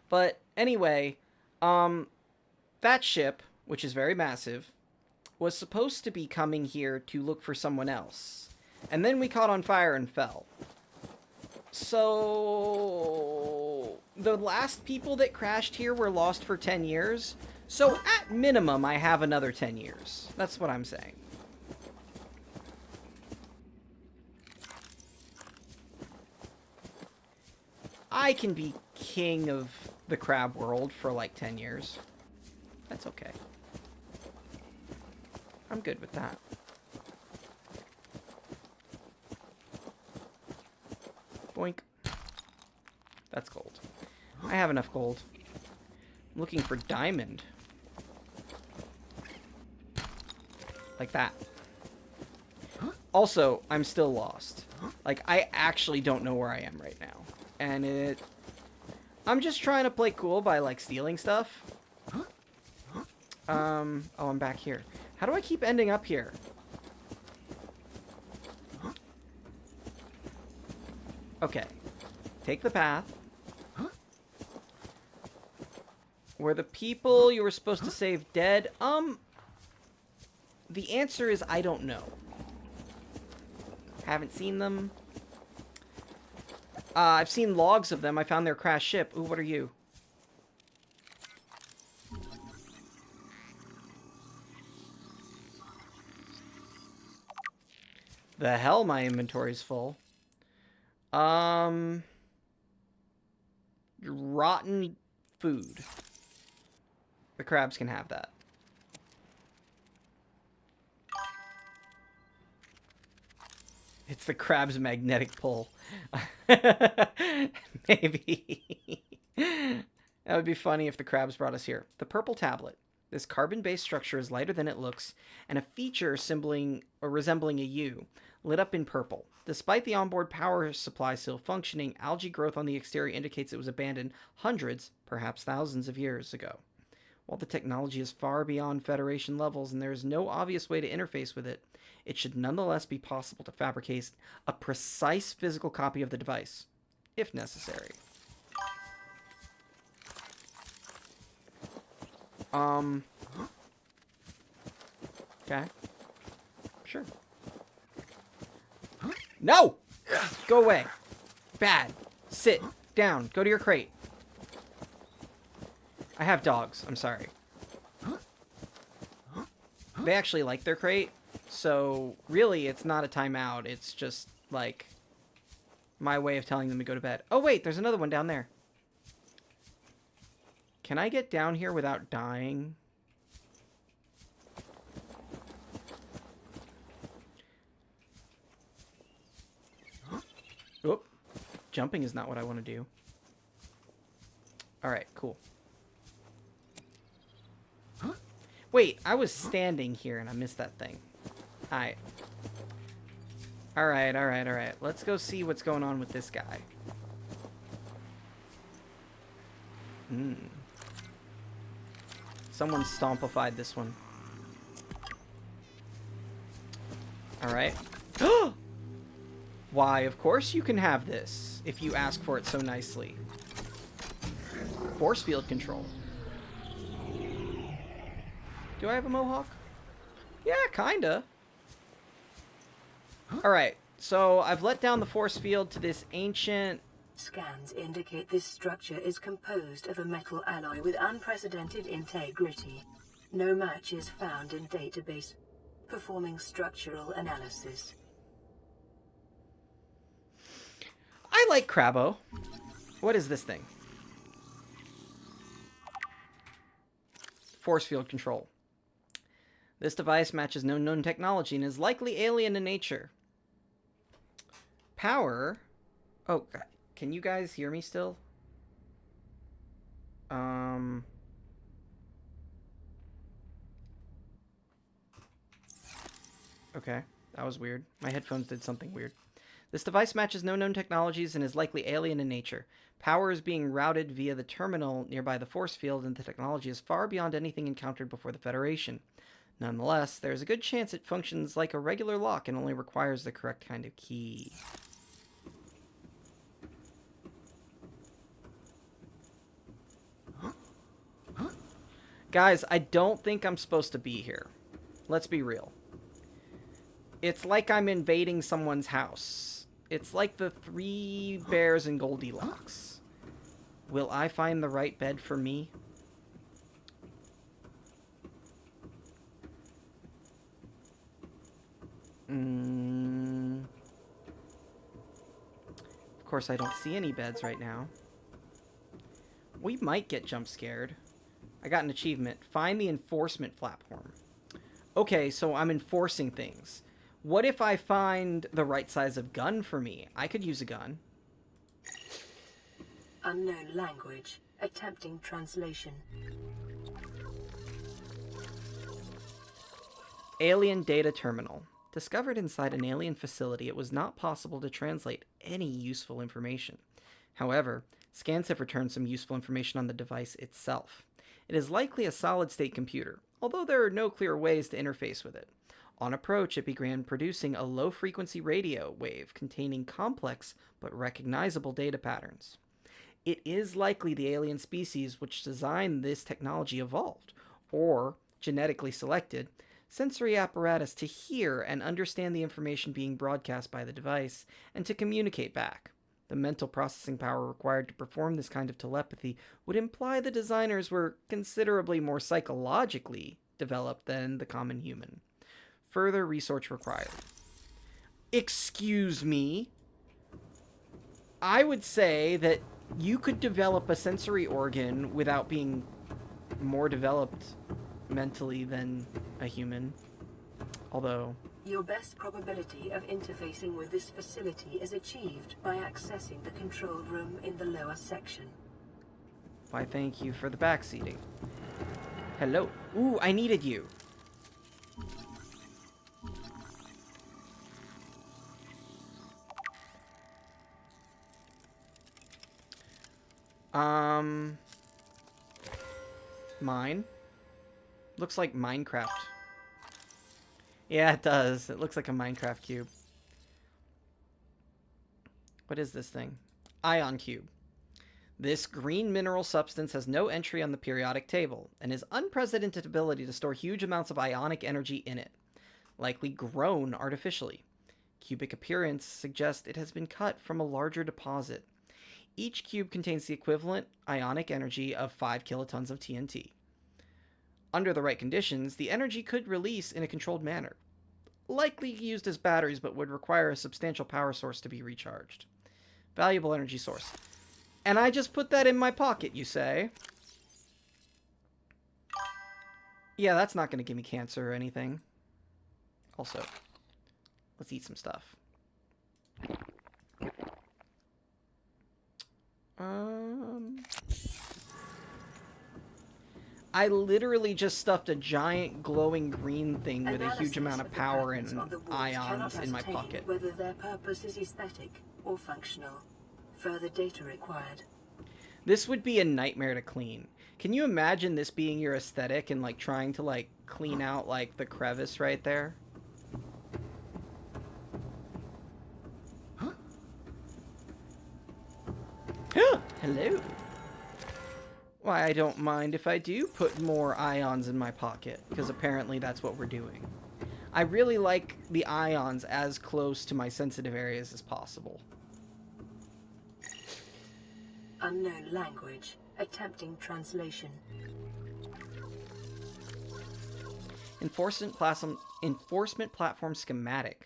But anyway, that ship, which is very massive, was supposed to be coming here to look for someone else. And then we caught on fire and fell. So the last people that crashed here were lost for 10 years. So at minimum, I have another 10 years. That's what I'm saying. I can be king of the crab world for like 10 years. That's okay. I'm good with that. Boink. That's gold. I have enough gold. I'm looking for diamond. Like that. Also, I'm still lost. Like, I actually don't know where I am right now. And I'm just trying to play cool by, like, stealing stuff. Oh, I'm back here. How do I keep ending up here? Okay. Take the path. Were the people you were supposed to save dead? The answer is I don't know. Haven't seen them. I've seen logs of them. I found their crashed ship. Ooh, what are you? The hell, my inventory's full. Rotten food. The crabs can have that. It's the crab's magnetic pull. Maybe. That would be funny if the crabs brought us here. The purple tablet. This carbon-based structure is lighter than it looks, and a feature resembling a U, lit up in purple. Despite the onboard power supply still functioning, algae growth on the exterior indicates it was abandoned hundreds, perhaps thousands of years ago. While the technology is far beyond Federation levels and there is no obvious way to interface with it, it should nonetheless be possible to fabricate a precise physical copy of the device, if necessary. Okay. Sure. No! Go away. Bad. Sit down. Go to your crate. I have dogs. I'm sorry. They actually like their crate, so really it's not a timeout. It's just, like, my way of telling them to go to bed. Oh, wait, there's another one down there. Can I get down here without dying? Oop. Jumping is not what I want to do. Alright, cool. Wait, I was standing here and I missed that thing. Alright. Alright, alright, alright. Let's go see what's going on with this guy. Someone stompified this one. Alright. Why, of course you can have this, if you ask for it so nicely. Force field control. Do I have a mohawk? Yeah, kinda. Alright, so I've let down the force field to this ancient... Scans indicate this structure is composed of a metal alloy with unprecedented integrity. No match is found in database. Performing structural analysis. I like Crabbo. What is this thing? Force field control. This device matches no known technology and is likely alien in nature. Power. Oh, God. Can you guys hear me still? Okay, that was weird. My headphones did something weird. This device matches no known technologies and is likely alien in nature. Power is being routed via the terminal nearby the force field, and the technology is far beyond anything encountered before the Federation. Nonetheless, there is a good chance it functions like a regular lock and only requires the correct kind of key. Guys, I don't think I'm supposed to be here. Let's be real. It's like I'm invading someone's house. It's like the Three Bears and Goldilocks. Will I find the right bed for me? Of course, I don't see any beds right now. We might get jump scared. I got an achievement. Find the enforcement platform. Okay, so I'm enforcing things. What if I find the right size of gun for me? I could use a gun. Unknown language. Attempting translation. Alien data terminal. Discovered inside an alien facility, it was not possible to translate any useful information. However, scans have returned some useful information on the device itself. It is likely a solid-state computer, although there are no clear ways to interface with it. On approach, it began producing a low-frequency radio wave containing complex but recognizable data patterns. It is likely the alien species which designed this technology evolved, or genetically selected, sensory apparatus to hear and understand the information being broadcast by the device and to communicate back. The mental processing power required to perform this kind of telepathy would imply the designers were considerably more psychologically developed than the common human. Further research required. Excuse me? I would say that you could develop a sensory organ without being more developed mentally than a human. Although... Your best probability of interfacing with this facility is achieved by accessing the control room in the lower section. Why, thank you for the backseating. Hello. Ooh, I needed you. Mine? Looks like Minecraft. Yeah, it does. It looks like a Minecraft cube. What is this thing? Ion cube. This green mineral substance has no entry on the periodic table and has unprecedented ability to store huge amounts of ionic energy in it, likely grown artificially. Cubic appearance suggests it has been cut from a larger deposit. Each cube contains the equivalent ionic energy of 5 kilotons of TNT. Under the right conditions, the energy could release in a controlled manner. Likely used as batteries, but would require a substantial power source to be recharged. Valuable energy source. And I just put that in my pocket, you say? Yeah, that's not going to give me cancer or anything. Also, let's eat some stuff. I literally just stuffed a giant glowing green thing with a huge amount of power and ions in my pocket. Whether their purpose is aesthetic or functional. Further data required. This would be a nightmare to clean. Can you imagine this being your aesthetic and like trying to like clean out like the crevice right there? Hello. Why, I don't mind if I do put more ions in my pocket, because apparently that's what we're doing. I really like the ions as close to my sensitive areas as possible. Unknown language. Attempting translation. Enforcement platform schematic.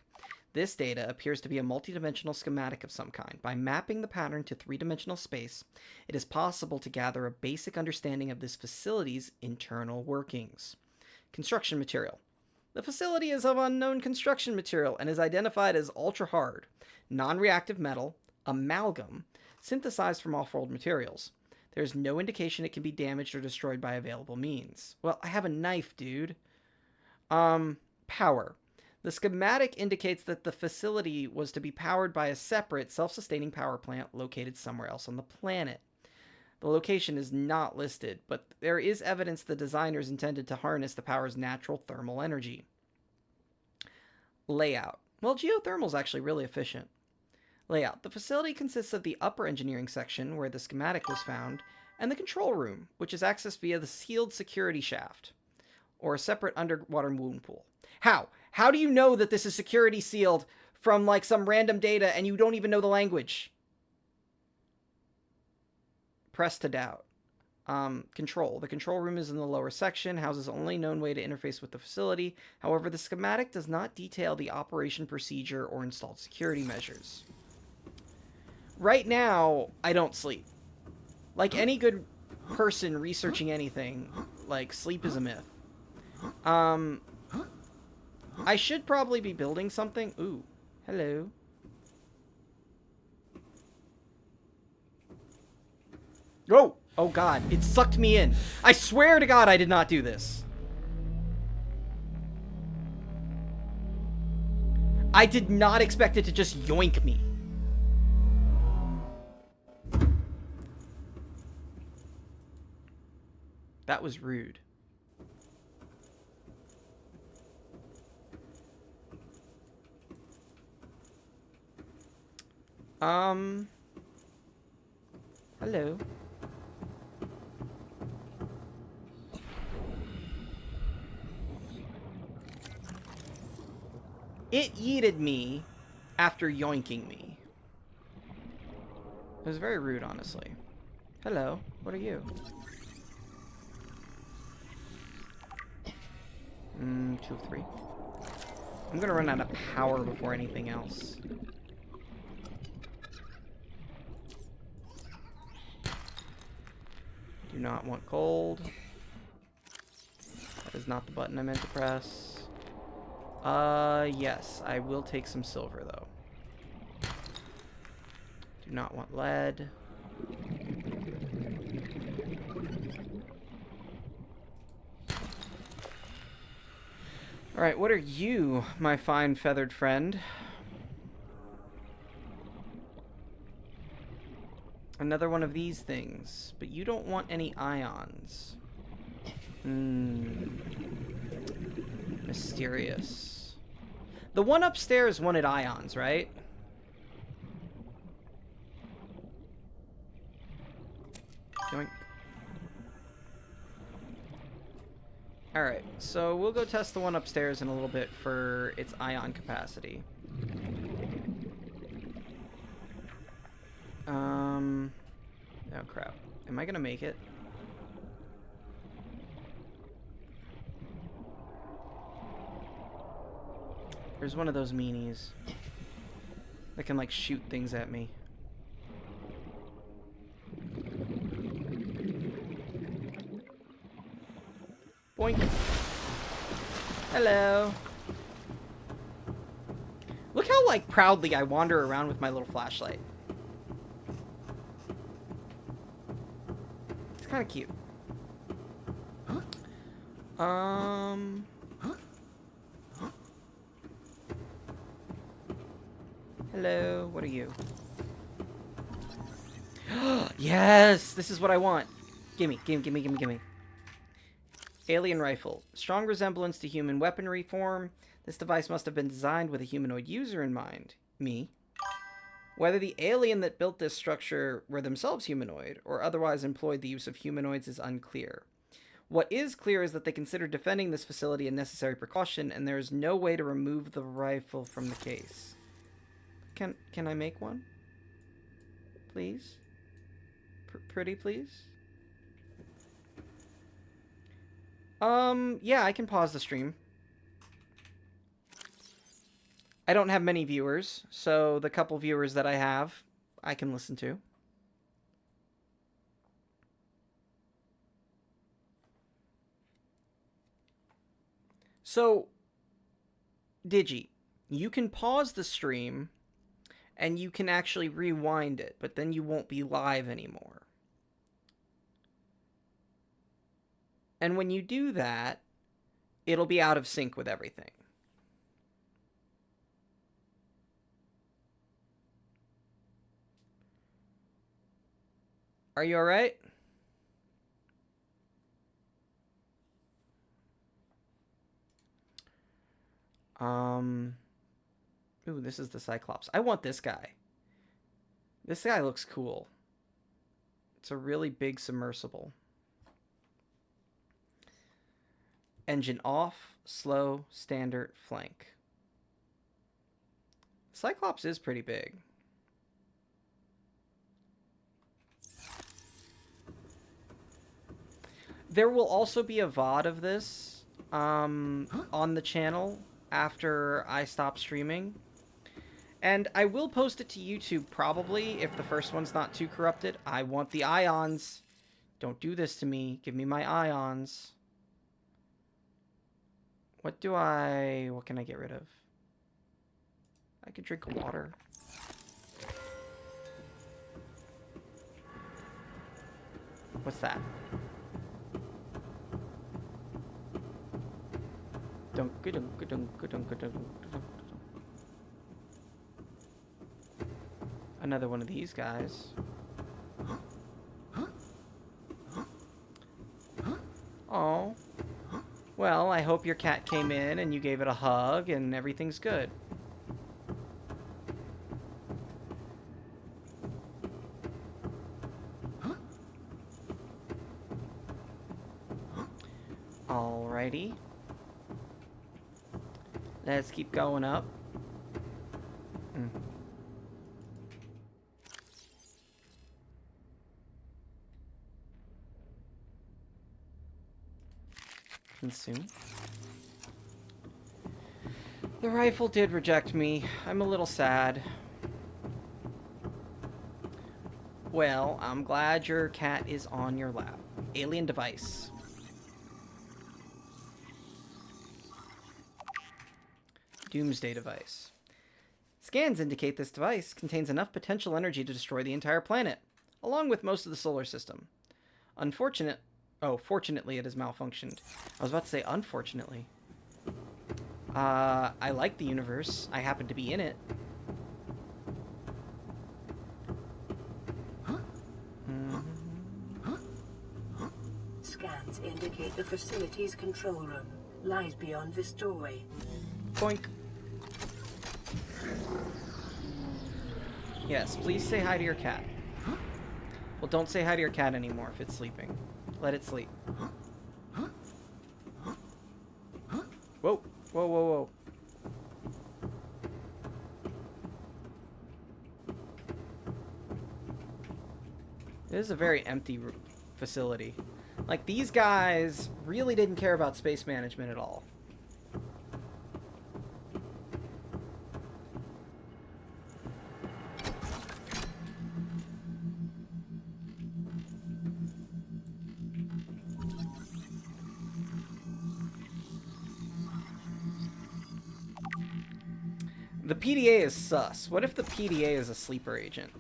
This data appears to be a multidimensional schematic of some kind. By mapping the pattern to three-dimensional space, it is possible to gather a basic understanding of this facility's internal workings. Construction material. The facility is of unknown construction material and is identified as ultra-hard, non-reactive metal, amalgam, synthesized from off-world materials. There is no indication it can be damaged or destroyed by available means. Well, I have a knife, dude. Power. The schematic indicates that the facility was to be powered by a separate, self-sustaining power plant located somewhere else on the planet. The location is not listed, but there is evidence the designers intended to harness the power's natural thermal energy. Layout. Well, geothermal is actually really efficient. Layout. The facility consists of the upper engineering section, where the schematic was found, and the control room, which is accessed via the sealed security shaft, or a separate underwater wound pool. How? How do you know that this is security sealed from, like, some random data and you don't even know the language? Press to doubt. Control. The control room is in the lower section, houses the only known way to interface with the facility. However, the schematic does not detail the operation procedure or installed security measures. Right now, I don't sleep. Like any good person researching anything, like, sleep is a myth. I should probably be building something. Ooh, hello. Oh! Oh god, it sucked me in. I swear to god I did not do this. I did not expect it to just yoink me. That was rude. Hello. It yeeted me after yoinking me. It was very rude, honestly. Hello. What are you? 2 of 3. I'm gonna run out of power before anything else. Do not want gold. That is not the button I meant to press. Yes, I will take some silver, though. Do not want lead. Alright, what are you, my fine feathered friend? Another one of these things, but you don't want any ions. Mysterious. The one upstairs wanted ions, right? Yoink. Alright, so we'll go test the one upstairs in a little bit for its ion capacity. Oh crap. Am I gonna make it? There's one of those meanies that can, like, shoot things at me. Boink. Hello. Look how, like, proudly I wander around with my little flashlight. It's kind of cute. Hello, what are you? Yes, this is what I want. Gimme, gimme, gimme, gimme, gimme. Alien rifle. Strong resemblance to human weaponry form. This device must have been designed with a humanoid user in mind. Me. Whether the alien that built this structure were themselves humanoid, or otherwise employed the use of humanoids is unclear. What is clear is that they consider defending this facility a necessary precaution, and there is no way to remove the rifle from the case. Can I make one? Please? Pretty, please? Yeah, I can pause the stream. I don't have many viewers, so the couple viewers that I have, I can listen to. So, Digi, you can pause the stream, and you can actually rewind it, but then you won't be live anymore. And when you do that, it'll be out of sync with everything. Are you alright? Ooh, this is the Cyclops. I want this guy. This guy looks cool. It's a really big submersible. Engine off, slow, standard, flank. Cyclops is pretty big. There will also be a VOD of this on the channel after I stop streaming. And I will post it to YouTube probably if the first one's not too corrupted. I want the ions. Don't do this to me. Give me my ions. What can I get rid of? I could drink water. What's that? Another one of these guys. Oh. Well, I hope your cat came in and you gave it a hug and everything's good. Alrighty. Let's keep going up. Consume. The rifle did reject me. I'm a little sad. Well, I'm glad your cat is on your lap. Alien device. Doomsday device. Scans indicate this device contains enough potential energy to destroy the entire planet, along with most of the solar system. Fortunately it has malfunctioned. I was about to say unfortunately. I like the universe. I happen to be in it. Scans indicate the facility's control room lies beyond this doorway. Boink. Yes, please say hi to your cat. Well, don't say hi to your cat anymore if it's sleeping. Let it sleep. Whoa, whoa, whoa, whoa. This is a very empty facility. Like, these guys really didn't care about space management at all. The PDA is sus. What if the PDA is a sleeper agent?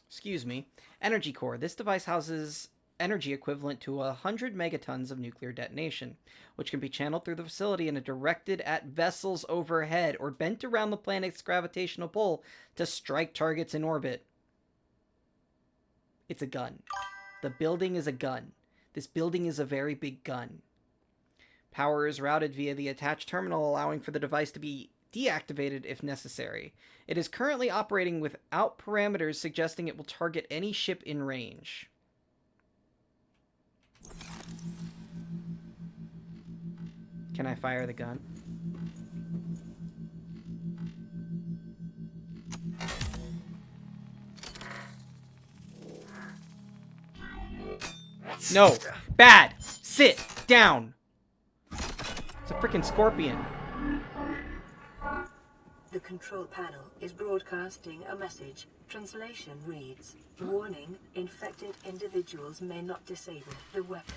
Excuse me. Energy core. This device houses energy equivalent to 100 megatons of nuclear detonation, which can be channeled through the facility and directed at vessels overhead or bent around the planet's gravitational pull to strike targets in orbit. It's a gun. The building is a gun. This building is a very big gun. Power is routed via the attached terminal, allowing for the device to be deactivated if necessary. It is currently operating without parameters, suggesting it will target any ship in range. Can I fire the gun? No! Bad! Sit down! It's a freaking scorpion. The control panel is broadcasting a message. Translation reads, "Warning, infected individuals may not disable the weapon.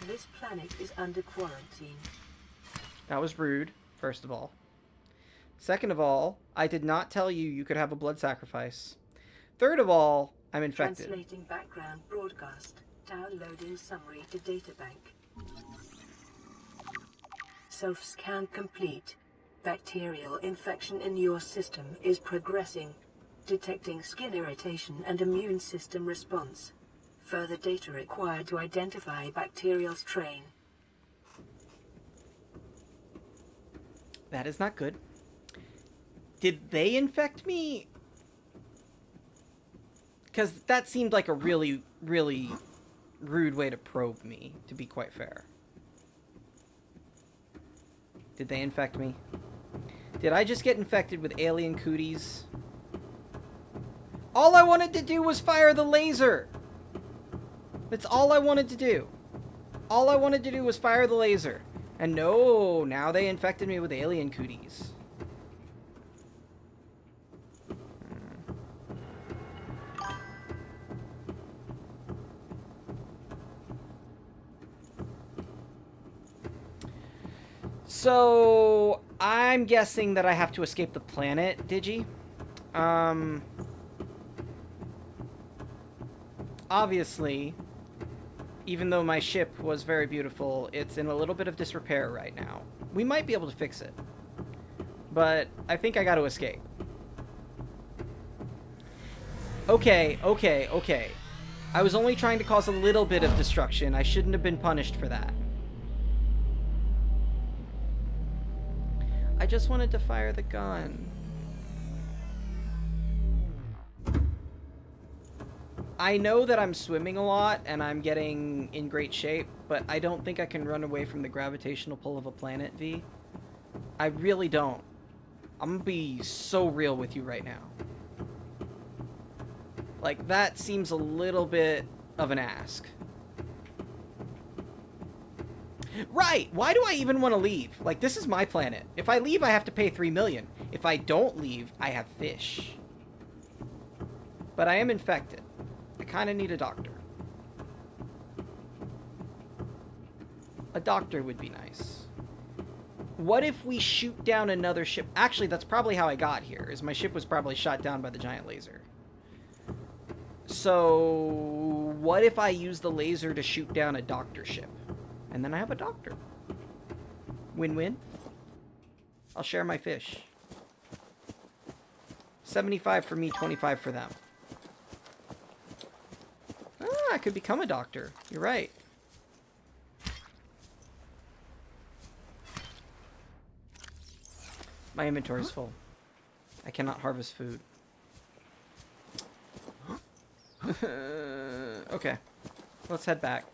This planet is under quarantine." That was rude, first of all. Second of all, I did not tell you you could have a blood sacrifice. Third of all, I'm infected. Translating background broadcast. Downloading summary to databank. Self-scan complete. Bacterial infection in your system is progressing. Detecting skin irritation and immune system response. Further data required to identify bacterial strain. That is not good. Did they infect me? Because that seemed like a really, really rude way to probe me, to be quite fair. Did they infect me? Did I just get infected with alien cooties? All I wanted to do was fire the laser! That's all I wanted to do. All I wanted to do was fire the laser. And no, now they infected me with alien cooties. So, I'm guessing that I have to escape the planet, Digi. Obviously, even though my ship was very beautiful, it's in a little bit of disrepair right now. We might be able to fix it, but I think I got to escape. Okay. I was only trying to cause a little bit of destruction. I shouldn't have been punished for that. I just wanted to fire the gun. I know that I'm swimming a lot and I'm getting in great shape, but I don't think I can run away from the gravitational pull of a planet, V. I really don't. I'm gonna be so real with you right now. Like, that seems a little bit of an ask. Right! Why do I even want to leave? Like, this is my planet. If I leave, I have to pay $3 million. If I don't leave, I have fish. But I am infected. I kind of need a doctor. A doctor would be nice. What if we shoot down another ship? Actually, that's probably how I got here, is my ship was probably shot down by the giant laser. So, what if I use the laser to shoot down a doctor ship? And then I have a doctor. Win-win. I'll share my fish. 75 for me, 25 for them. Ah, I could become a doctor. You're right. My inventory's full. I cannot harvest food. Okay. Let's head back.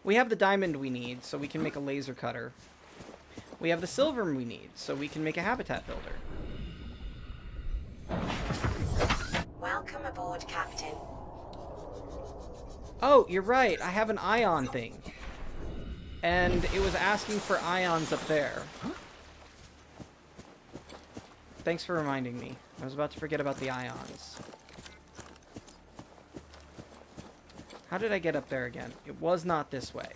We have the diamond we need, so we can make a laser cutter. We have the silver we need, so we can make a habitat builder. Welcome aboard, Captain. Oh, you're right. I have an ion thing. And it was asking for ions up there. Thanks for reminding me. I was about to forget about the ions. How did I get up there again? It was not this way.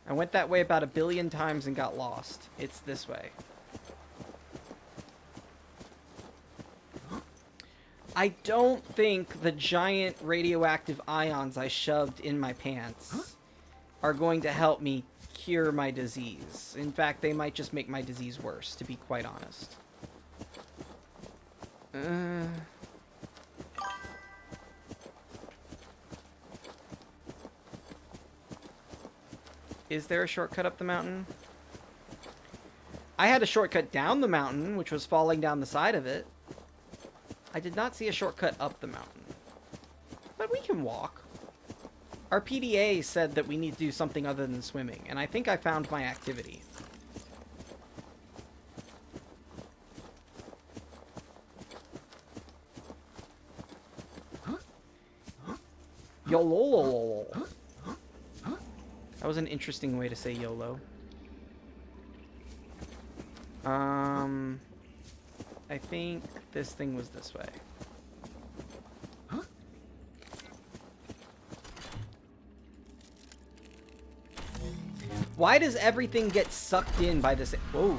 I went that way about 1 billion times and got lost. It's this way. I don't think the giant radioactive ions I shoved in my pants are going to help me cure my disease. In fact, they might just make my disease worse, to be quite honest. Is there a shortcut up the mountain? I had a shortcut down the mountain, which was falling down the side of it. I did not see a shortcut up the mountain. But we can walk. Our PDA said that we need to do something other than swimming, and I think I found my activity. YOLO. That was an interesting way to say YOLO. I think this thing was this way. Why does everything get sucked in by this? Whoa.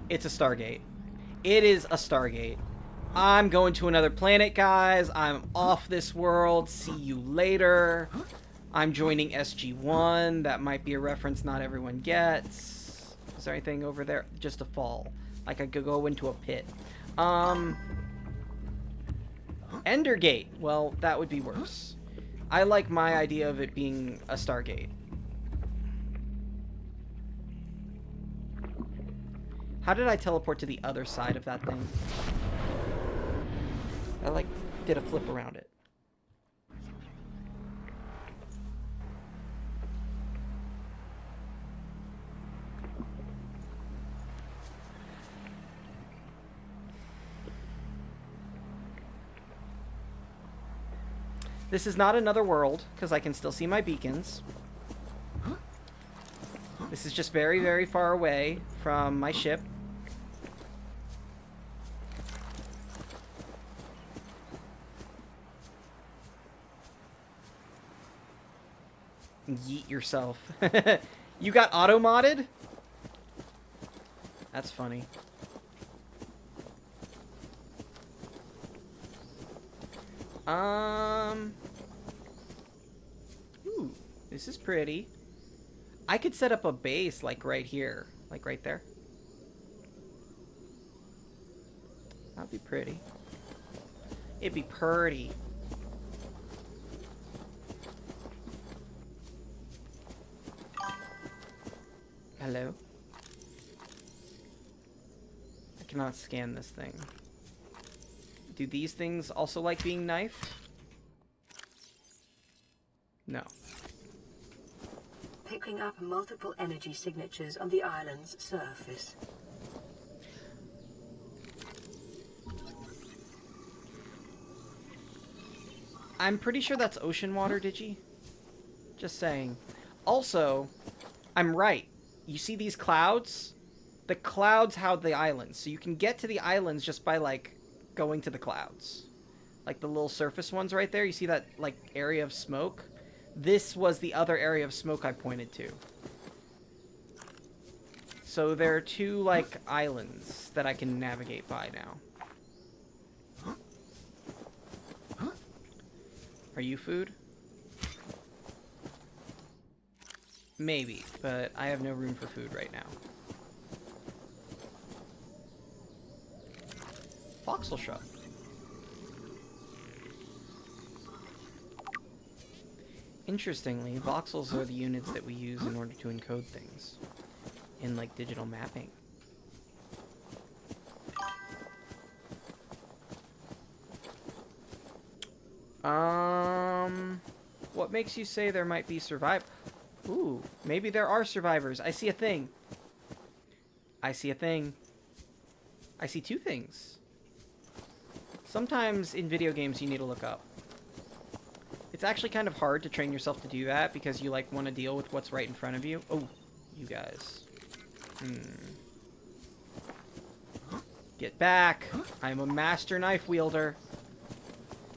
It's a Stargate. It is a Stargate. I'm going to another planet, guys. I'm off this world. See you later. I'm joining SG-1. That might be a reference not everyone gets. Is there anything over there? Just a fall. Like I could go into a pit. Endergate. Well, that would be worse. I like my idea of it being a Stargate. How did I teleport to the other side of that thing? I like did a flip around it. This is not another world, because I can still see my beacons. This is just very, very far away from my ship. Yeet yourself. You got auto-modded? That's funny. Ooh, this is pretty. I could set up a base, like, right here. Like, right there. That'd be pretty. It'd be pretty. Hello? I cannot scan this thing. Do these things also like being knifed? No. Picking up multiple energy signatures on the island's surface. I'm pretty sure that's ocean water, Digi. Just saying. Also, I'm right. You see these clouds? The clouds house the islands. So you can get to the islands just by, like, going to the clouds. Like the little surface ones right there. You see that, like, area of smoke? This was the other area of smoke I pointed to. So there are two, like, islands that I can navigate by now. Are you food? Maybe, but I have no room for food right now. Voxel shrub. Interestingly, voxels are the units that we use in order to encode things in, like, digital mapping. What makes you say there might be survive? Ooh, maybe there are survivors. I see a thing. I see a thing. I see two things. Sometimes in video games you need to look up. It's actually kind of hard to train yourself to do that because you, like, want to deal with what's right in front of you. Oh, you guys. Get back. I'm a master knife wielder.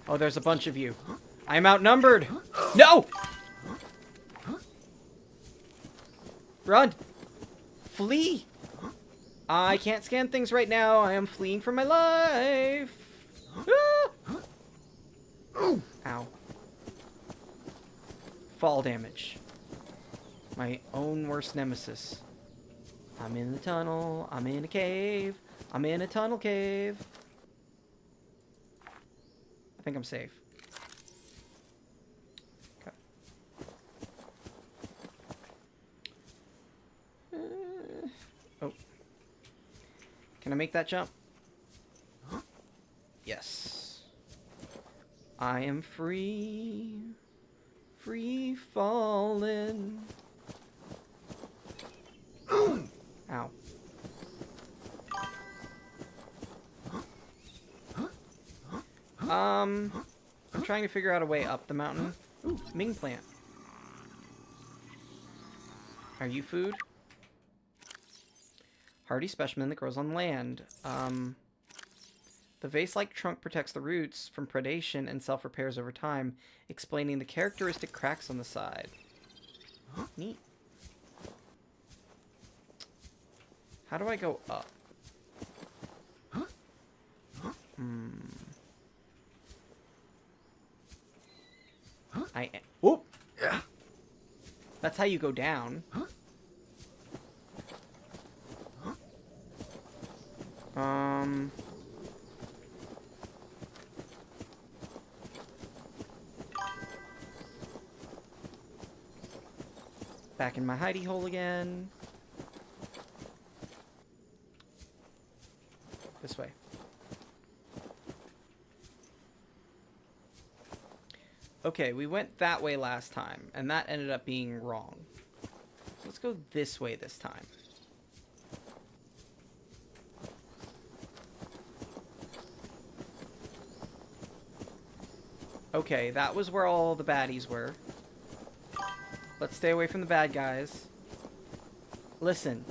Oh, there's a bunch of you. I'm outnumbered. No! Run! Flee! I can't scan things right now. I am fleeing for my life. Ah! Ow. Fall damage. My own worst nemesis. I'm in the tunnel. I'm in a cave. I'm in a tunnel cave. I think I'm safe. Okay. Oh. Can I make that jump? Yes. I am free. Free falling. Ow. I'm trying to figure out a way up the mountain. Ooh, Ming plant. Are you food? Hardy specimen that grows on land. The vase-like trunk protects the roots from predation and self-repairs over time, explaining the characteristic cracks on the side. Neat. How do I go up? Whoop! Yeah. That's how you go down. Back in my hidey hole again. This way. Okay, we went that way last time, and that ended up being wrong. So let's go this way this time. Okay, that was where all the baddies were. Let's stay away from the bad guys. Listen.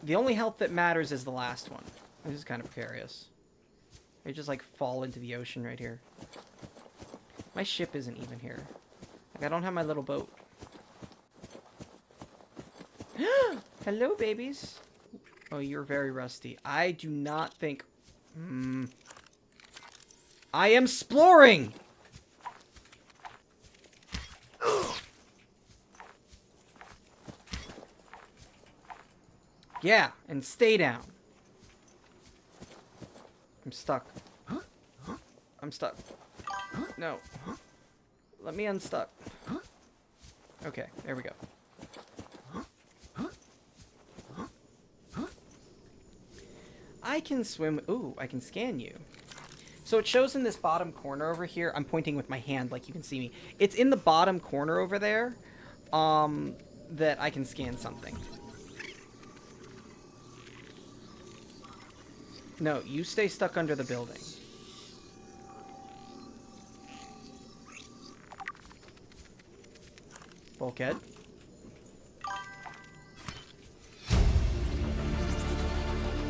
The only health that matters is the last one. This is kind of precarious. I just, like, fall into the ocean right here. My ship isn't even here. Like, I don't have my little boat. Hello, babies. Oh, you're very rusty. I do not think... I am exploring! Yeah, and stay down. I'm stuck. I'm stuck. No. Let me unstuck. Okay, there we go. I can swim. Ooh, I can scan you. So it shows in this bottom corner over here. I'm pointing with my hand like you can see me. It's in the bottom corner over there that I can scan something. No, you stay stuck under the building. Bulkhead.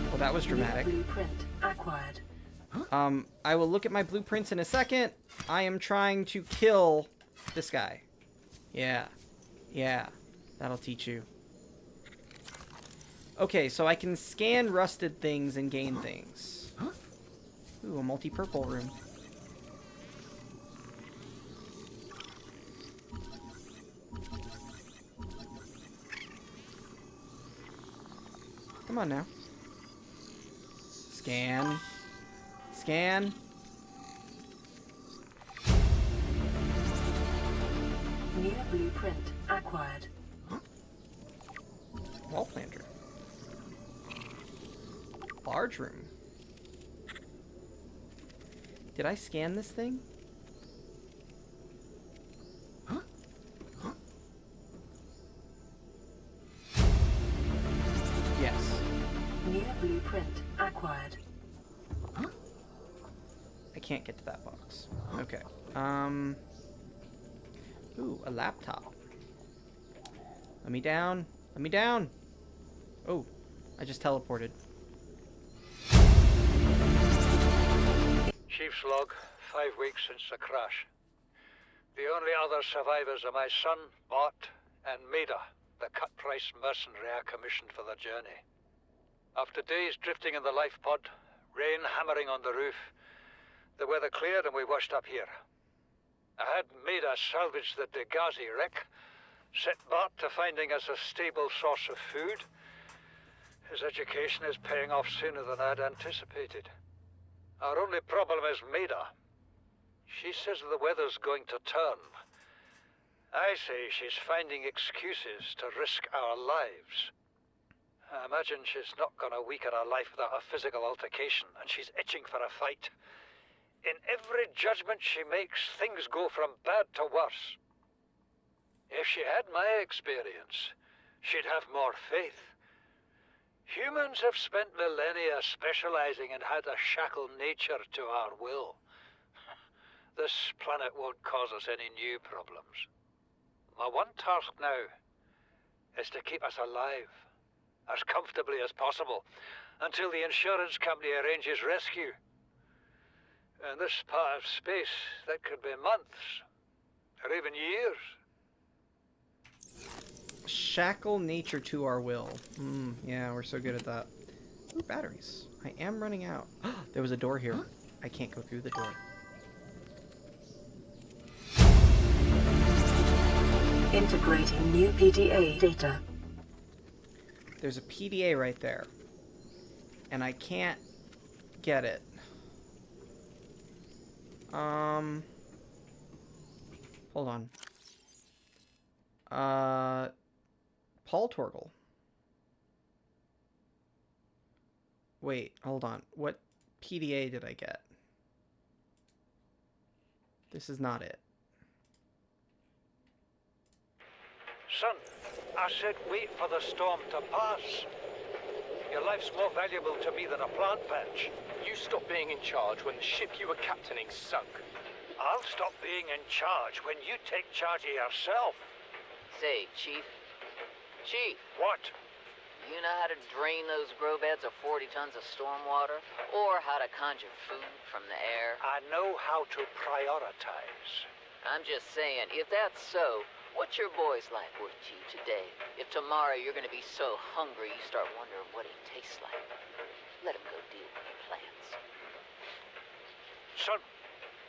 Well, that was dramatic. Blueprint acquired. I will look at my blueprints in a second. I am trying to kill this guy. Yeah. Yeah. That'll teach you. Okay, so I can scan rusted things and gain things. Ooh, a multi-purple room. Come on now. Scan. Scan. New blueprint acquired. Wall planter. Large room. Did I scan this thing? Yes. New blueprint acquired. I can't get to that box. Okay. Ooh, a laptop. Let me down. Let me down. Oh, I just teleported. Chief's log, 5 weeks since the crash. The only other survivors are my son, Bart, and Maida, the cut-price mercenary I commissioned for the journey. After days drifting in the life pod, rain hammering on the roof, the weather cleared and we washed up here. I had Maida salvage the Degazi wreck, set Bart to finding us a stable source of food. His education is paying off sooner than I'd anticipated. Our only problem is Maida. She says the weather's going to turn. I say she's finding excuses to risk our lives. I imagine she's not gonna weaken her life without a physical altercation, and she's itching for a fight. In every judgment she makes, things go from bad to worse. If she had my experience, she'd have more faith. Humans have spent millennia specializing in how to shackle nature to our will. This planet won't cause us any new problems. My one task now is to keep us alive, as comfortably as possible, until the insurance company arranges rescue. In this part of space, that could be months, or even years. Shackle nature to our will. Yeah, we're so good at that. Ooh, batteries. I am running out. There was a door here. I can't go through the door. Integrating new PDA data. There's a PDA right there. And I can't get it. Hold on. Paul Torgle. Wait, hold on. What PDA did I get? This is not it. Son, I said wait for the storm to pass. Your life's more valuable to me than a plant patch. You stopped being in charge when the ship you were captaining sunk. I'll stop being in charge when you take charge of yourself. Say, Chief. Chief, What? you know how to drain those grow beds of 40 tons of stormwater? Or how to conjure food from the air? I know how to prioritize. I'm just saying, if that's so, what's your boy's life worth to you today? If tomorrow you're gonna be so hungry you start wondering what he tastes like, let him go deal with the plants. Son,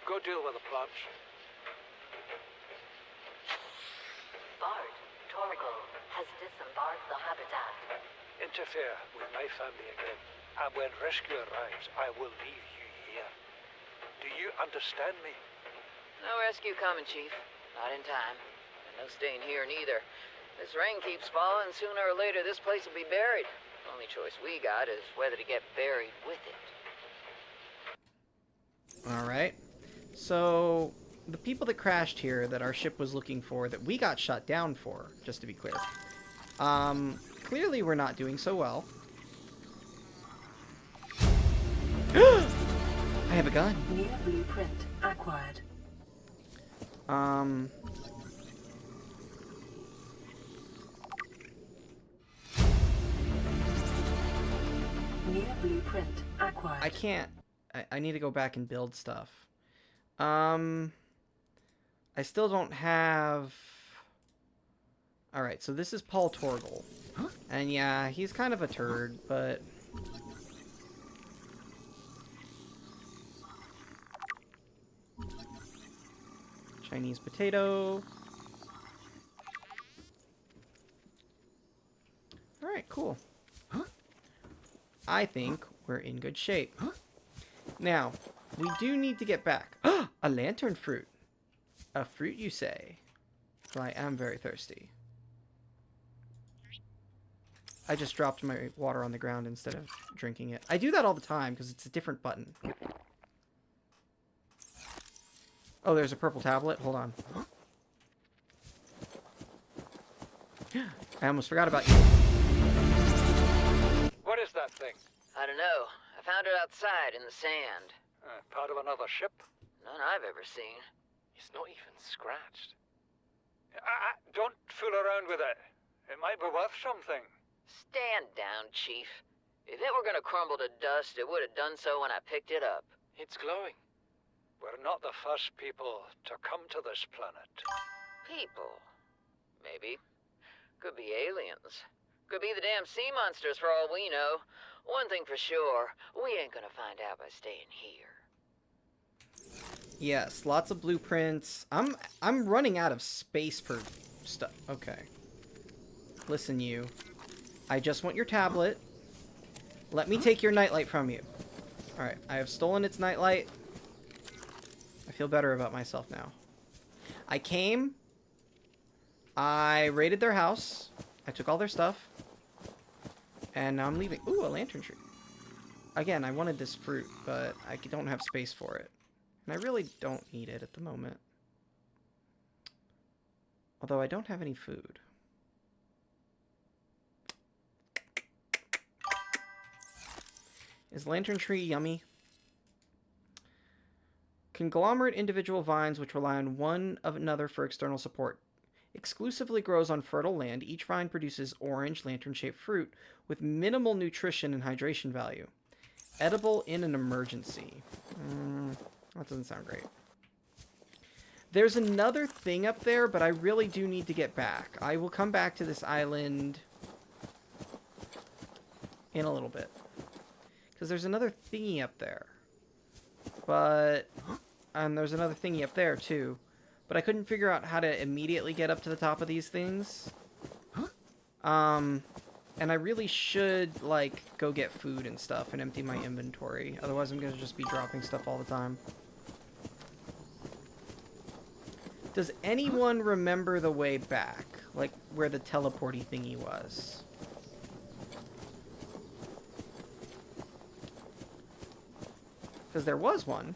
go deal with the plants. Bart, Torgal has disembarked the habitat. Interfere with my family again, and when rescue arrives, I will leave you here. Do you understand me? No rescue coming, Chief. Not in time. And no staying here neither. This rain keeps falling, sooner or later this place will be buried. The only choice we got is whether to get buried with it. Alright. So, the people that crashed here that our ship was looking for, that we got shut down for, just to be clear. Clearly we're not doing so well. I have a gun. New blueprint acquired. New blueprint acquired. I can't. I need to go back and build stuff. I still don't have... Alright, so this is Paul Torgle. And yeah, he's kind of a turd, but... Chinese potato. Alright, cool. I think we're in good shape. Now, we do need to get back. A lantern fruit. A fruit, you say? Well, I am very thirsty. I just dropped my water on the ground instead of drinking it. I do that all the time because it's a different button. Oh, there's a purple tablet. Hold on. I almost forgot about you. What is that thing? I don't know. I found it outside in the sand. Part of another ship? None I've ever seen. It's not even scratched. Don't fool around with it. It might be worth something. Stand down, Chief. If it were gonna crumble to dust, it would have done so when I picked it up. It's glowing. We're not the first people to come to this planet. People. Maybe. Could be aliens. Could be the damn sea monsters for all we know. One thing for sure, we ain't gonna find out by staying here. Yes, lots of blueprints. I'm running out of space for stuff. Okay. Listen, you. I just want your tablet. Let me take your nightlight from you. Alright, I have stolen its nightlight. I feel better about myself now. I came. I raided their house. I took all their stuff. And now I'm leaving. Ooh, a lantern tree. Again, I wanted this fruit, but I don't have space for it. And I really don't need it at the moment. Although I don't have any food. Is lantern tree yummy? Conglomerate individual vines which rely on one of another for external support. Exclusively grows on fertile land, each vine produces orange, lantern-shaped fruit with minimal nutrition and hydration value. Edible in an emergency. That doesn't sound great. There's another thing up there, but I really do need to get back. I will come back to this island in a little bit. Because there's another thingy up there. And there's another thingy up there, too. But I couldn't figure out how to immediately get up to the top of these things. And I really should, like, go get food and stuff and empty my inventory. Otherwise, I'm going to just be dropping stuff all the time. Does anyone remember the way back? Like, where the teleporty thingy was? Because there was one.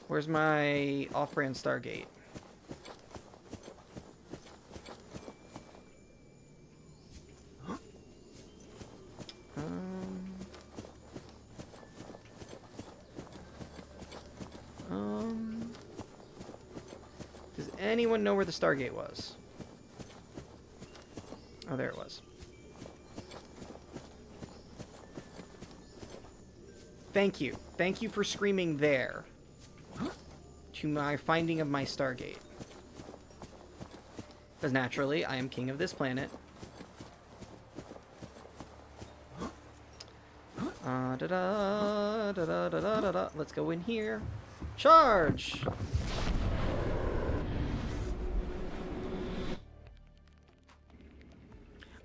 Where's my off-brand Stargate? Does anyone know where the Stargate was? Oh, there it was. Thank you. Thank you for screaming there. To my finding of my Stargate. Because naturally, I am king of this planet. Let's go in here. Charge!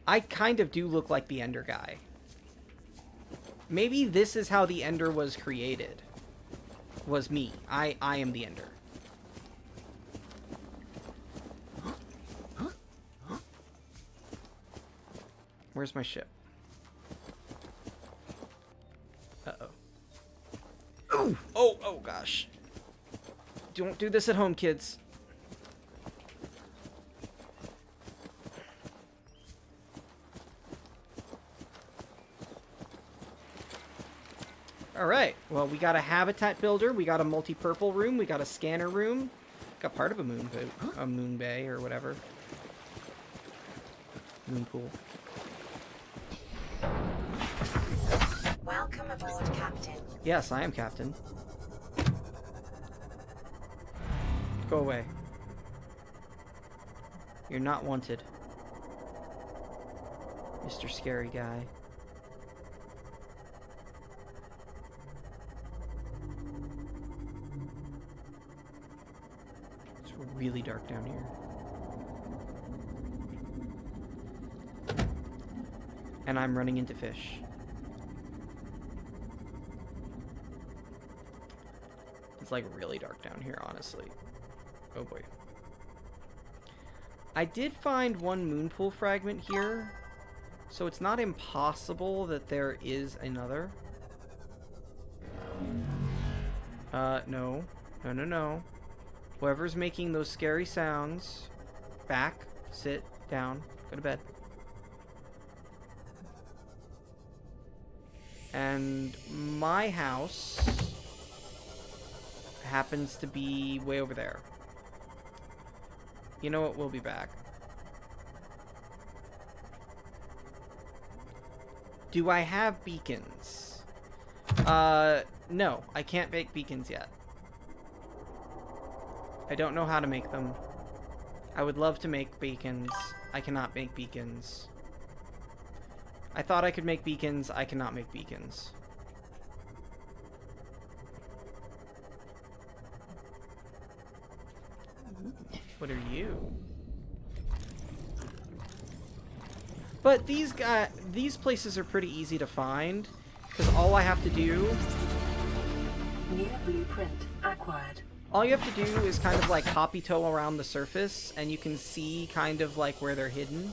I kind of do look like the Ender guy. Maybe this is how the Ender was created. Was me. I am the Ender. Where's my ship? Uh-oh. Oh gosh. Don't do this at home, kids. Alright, well, we got a habitat builder, we got a multi-purple room, we got a scanner room, got part of a moon bay, or whatever. Moon pool. Welcome aboard, Captain. Yes, I am Captain. Go away. You're not wanted. Mr. Scary Guy. It's really dark down here. And I'm running into fish. It's like really dark down here, honestly. Oh boy. I did find one moon pool fragment here, so it's not impossible that there is another. No. No. Whoever's making those scary sounds, back, sit, down, go to bed. And my house happens to be way over there. You know what? We'll be back. Do I have beacons? No. I can't make beacons yet. I don't know how to make them. I would love to make beacons. I cannot make beacons. I thought I could make beacons. I cannot make beacons. What are you? But these places are pretty easy to find, because all I have to do... New blueprint acquired. All you have to do is kind of like hoppy-toe around the surface, and you can see kind of like where they're hidden.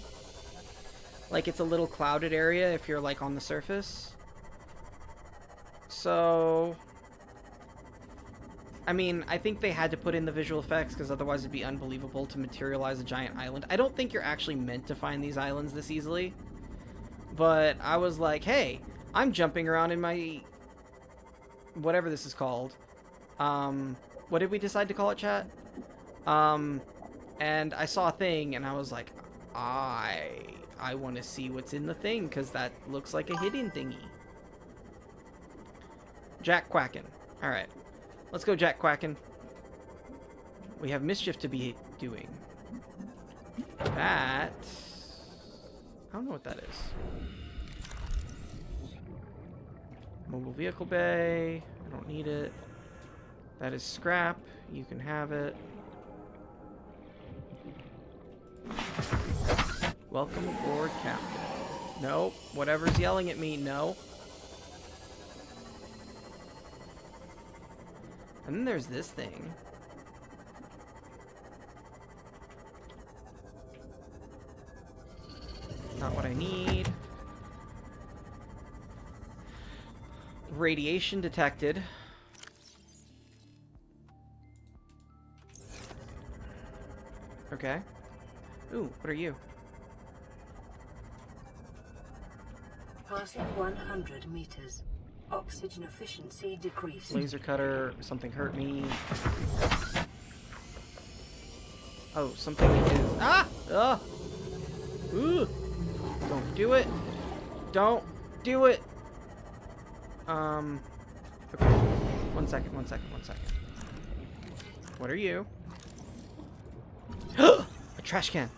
Like it's a little clouded area if you're like on the surface. So... I mean, I think they had to put in the visual effects because otherwise it'd be unbelievable to materialize a giant island. I don't think you're actually meant to find these islands this easily. But I was like, hey, I'm jumping around in my... whatever this is called. What did we decide to call it, chat? And I saw a thing and I was like, I want to see what's in the thing because that looks like a hidden thingy. Jack Quackin'. Alright. Let's go Jack Quackin'. We have mischief to be doing. That... I don't know what that is. Mobile vehicle bay. I don't need it. That is scrap. You can have it. Welcome aboard, Captain. Nope. Whatever's yelling at me, no. And then there's this thing. Not what I need. Radiation detected. Okay. Ooh, what are you? Passing 100 meters. Oxygen efficiency decreased. Laser cutter. Something hurt me. Oh, something is... Ah! Ugh! Ooh! Don't do it! Don't do it! Okay. One second. What are you? A trash can!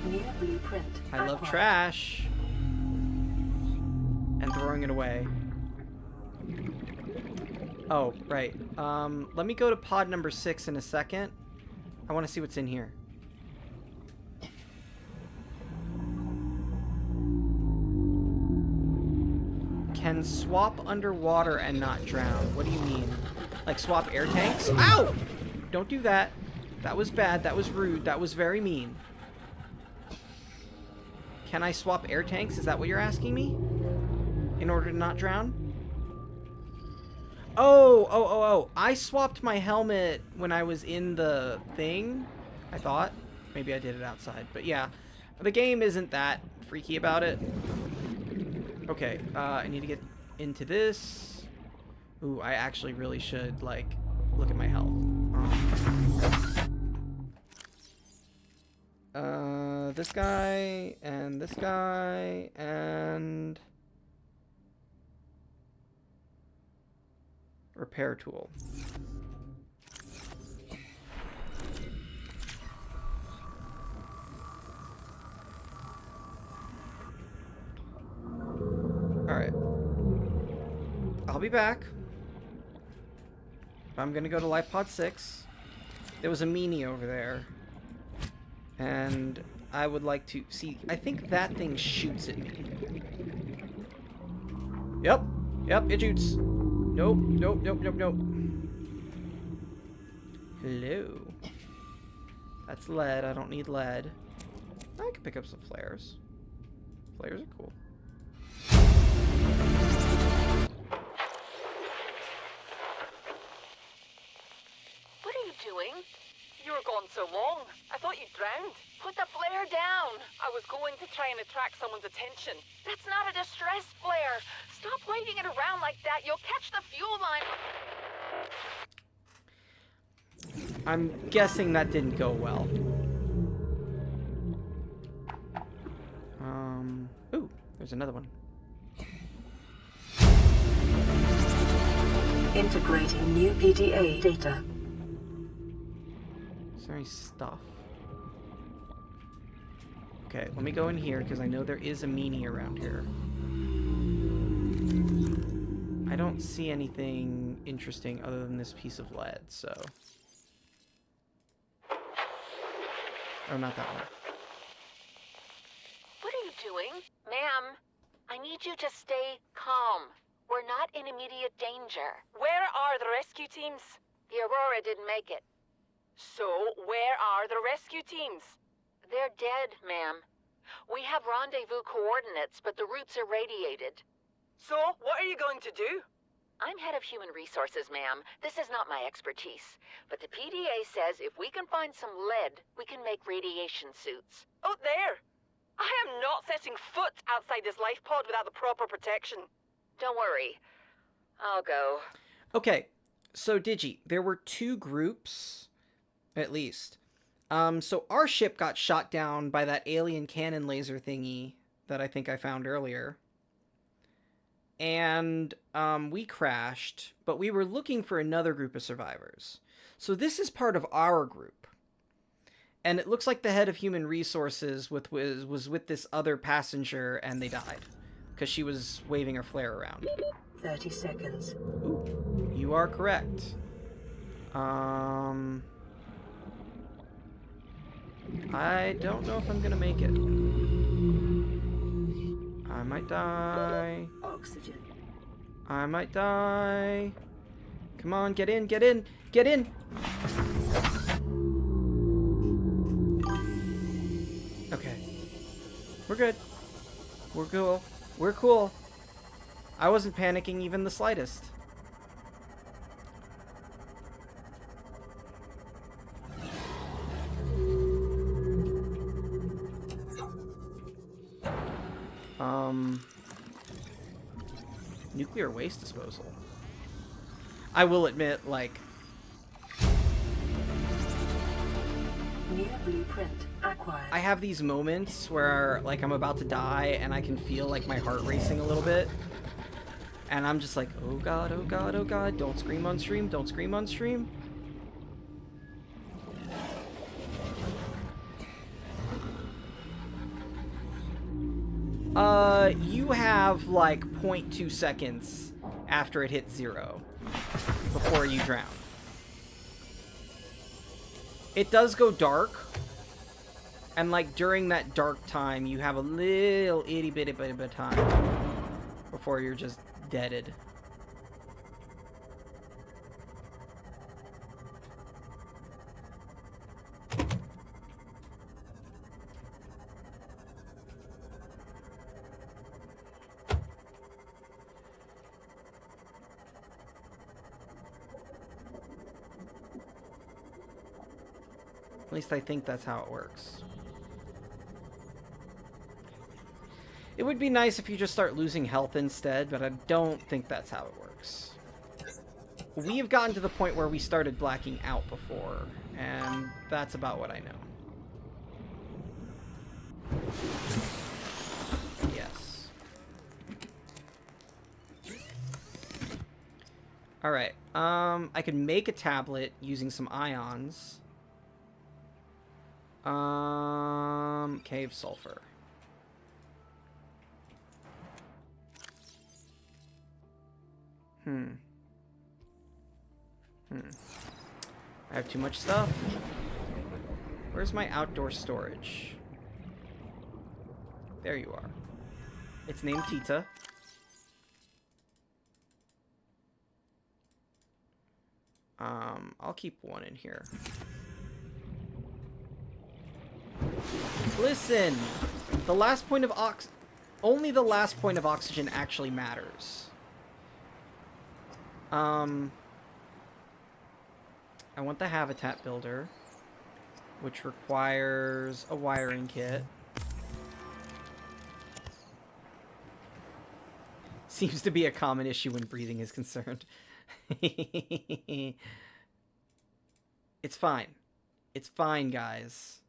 New blueprint I love acquired. trash. And throwing it away. Oh, right. Let me go to pod number 6 in a second. I want to see what's in here. Can swap underwater and not drown. What do you mean? Like swap air tanks? Ow! Don't do that. That was bad. That was rude. That was very mean. Can I swap air tanks? Is that what you're asking me? In order to not drown? Oh. I swapped my helmet when I was in the thing. I thought. Maybe I did it outside. But yeah. The game isn't that freaky about it. Okay. I need to get into this. Ooh, I actually really should, like, look at my health. This guy, and this guy, and... repair tool. Alright. I'll be back. I'm gonna go to Life Pod 6. There was a meanie over there. And I would like to see... I think that thing shoots at me. Yep, it shoots. Nope. Hello. That's lead. I don't need lead. I can pick up some flares. Flares are cool. What are you doing? You were gone so long. I thought you drowned. Put the flare down. I was going to try and attract someone's attention. That's not a distress flare. Stop waving it around like that. You'll catch the fuel line. I'm guessing that didn't go well. Ooh, there's another one. Integrating new PDA data. Is there any stuff? Okay, let me go in here, because I know there is a meanie around here. I don't see anything interesting other than this piece of lead, so... Oh, not that one. What are you doing? Ma'am, I need you to stay calm. We're not in immediate danger. Where are the rescue teams? The Aurora didn't make it. So, where are the rescue teams? They're dead, ma'am. We have rendezvous coordinates, but the routes are radiated. So, what are you going to do? I'm head of human resources, ma'am. This is not my expertise. But the PDA says if we can find some lead, we can make radiation suits. Out there! I am not setting foot outside this life pod without the proper protection. Don't worry. I'll go. Okay, so Digi, there were 2 groups, at least. So our ship got shot down by that alien cannon laser thingy that I think I found earlier. And we crashed, but we were looking for another group of survivors. So this is part of our group. And it looks like the head of human resources was with this other passenger, and they died. Because she was waving her flare around. 30 seconds. Ooh, you are correct. I don't know if I'm gonna make it. I might die. Oxygen. I might die. Come on, get in, get in, get in! Okay. We're good. We're cool. We're cool. I wasn't panicking even the slightest. Nuclear waste disposal. I will admit, like... New blueprint acquired. I have these moments where, like, I'm about to die and I can feel, like, my heart racing a little bit. And I'm just like, oh god, oh god, oh god, don't scream on stream, don't scream on stream. You have, like, 0.2 seconds after it hits 0 before you drown. It does go dark, and, like, during that dark time, you have a little itty-bitty bit of time before you're just deaded. At least I think that's how it works. It would be nice if you just start losing health instead, but I don't think that's how it works. We've gotten to the point where we started blacking out before, and that's about what I know. Yes. Alright, I could make a tablet using some ions. Cave sulfur. I have too much stuff. Where's my outdoor storage? There you are. It's named Tita. I'll keep one in here. Listen! The last point of only the last point of oxygen actually matters. I want the habitat builder, which requires a wiring kit. Seems to be a common issue when breathing is concerned. It's fine. It's fine, guys.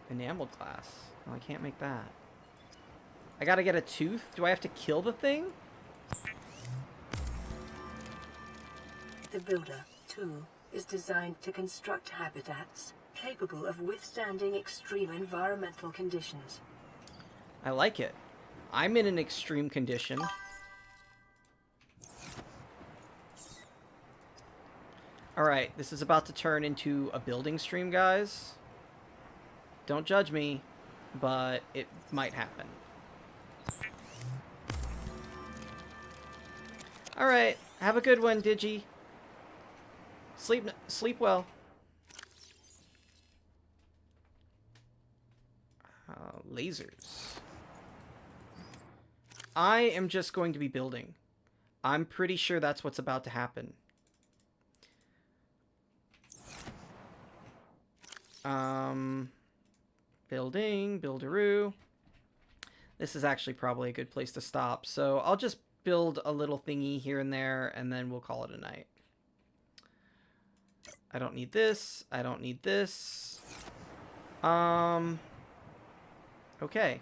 Enameled glass. Oh, I can't make that. I gotta get a tooth. Do I have to kill the thing? The Builder tool is designed to construct habitats capable of withstanding extreme environmental conditions. I like it. I'm in an extreme condition. Alright, this is about to turn into a building stream, guys. Don't judge me, but it might happen. Alright, have a good one, Digi. Sleep well. Lasers. I am just going to be building. I'm pretty sure that's what's about to happen. Building, buildaroo. This is actually probably a good place to stop. So I'll just build a little thingy here and there, and then we'll call it a night. I don't need this. I don't need this. Okay.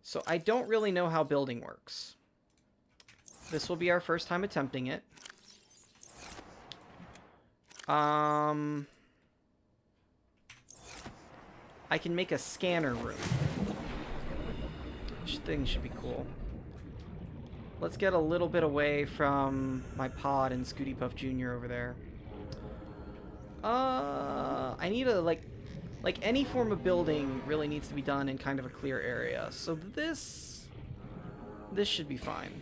So I don't really know how building works. This will be our first time attempting it. I can make a scanner room. Which thing should be cool. Let's get a little bit away from my pod and Scooty Puff Jr. over there. I need a, like any form of building really needs to be done in kind of a clear area. So this should be fine.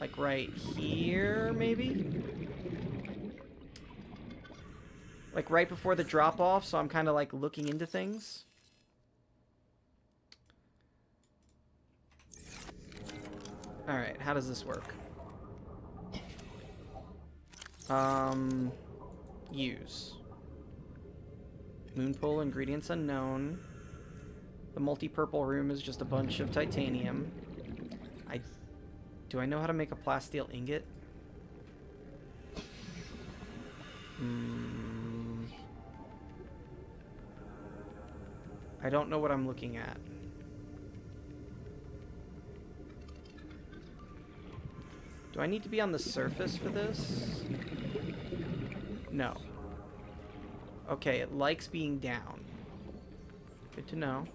Like right here, maybe? Like right before the drop off, so I'm kind of like looking into things. Alright, how does this work? Use. Moonpool ingredients unknown. The multi-purple room is just a bunch of titanium. Do I know how to make a plasteel ingot? I don't know what I'm looking at. Do I need to be on the surface for this? No. Okay, it likes being down. Good to know.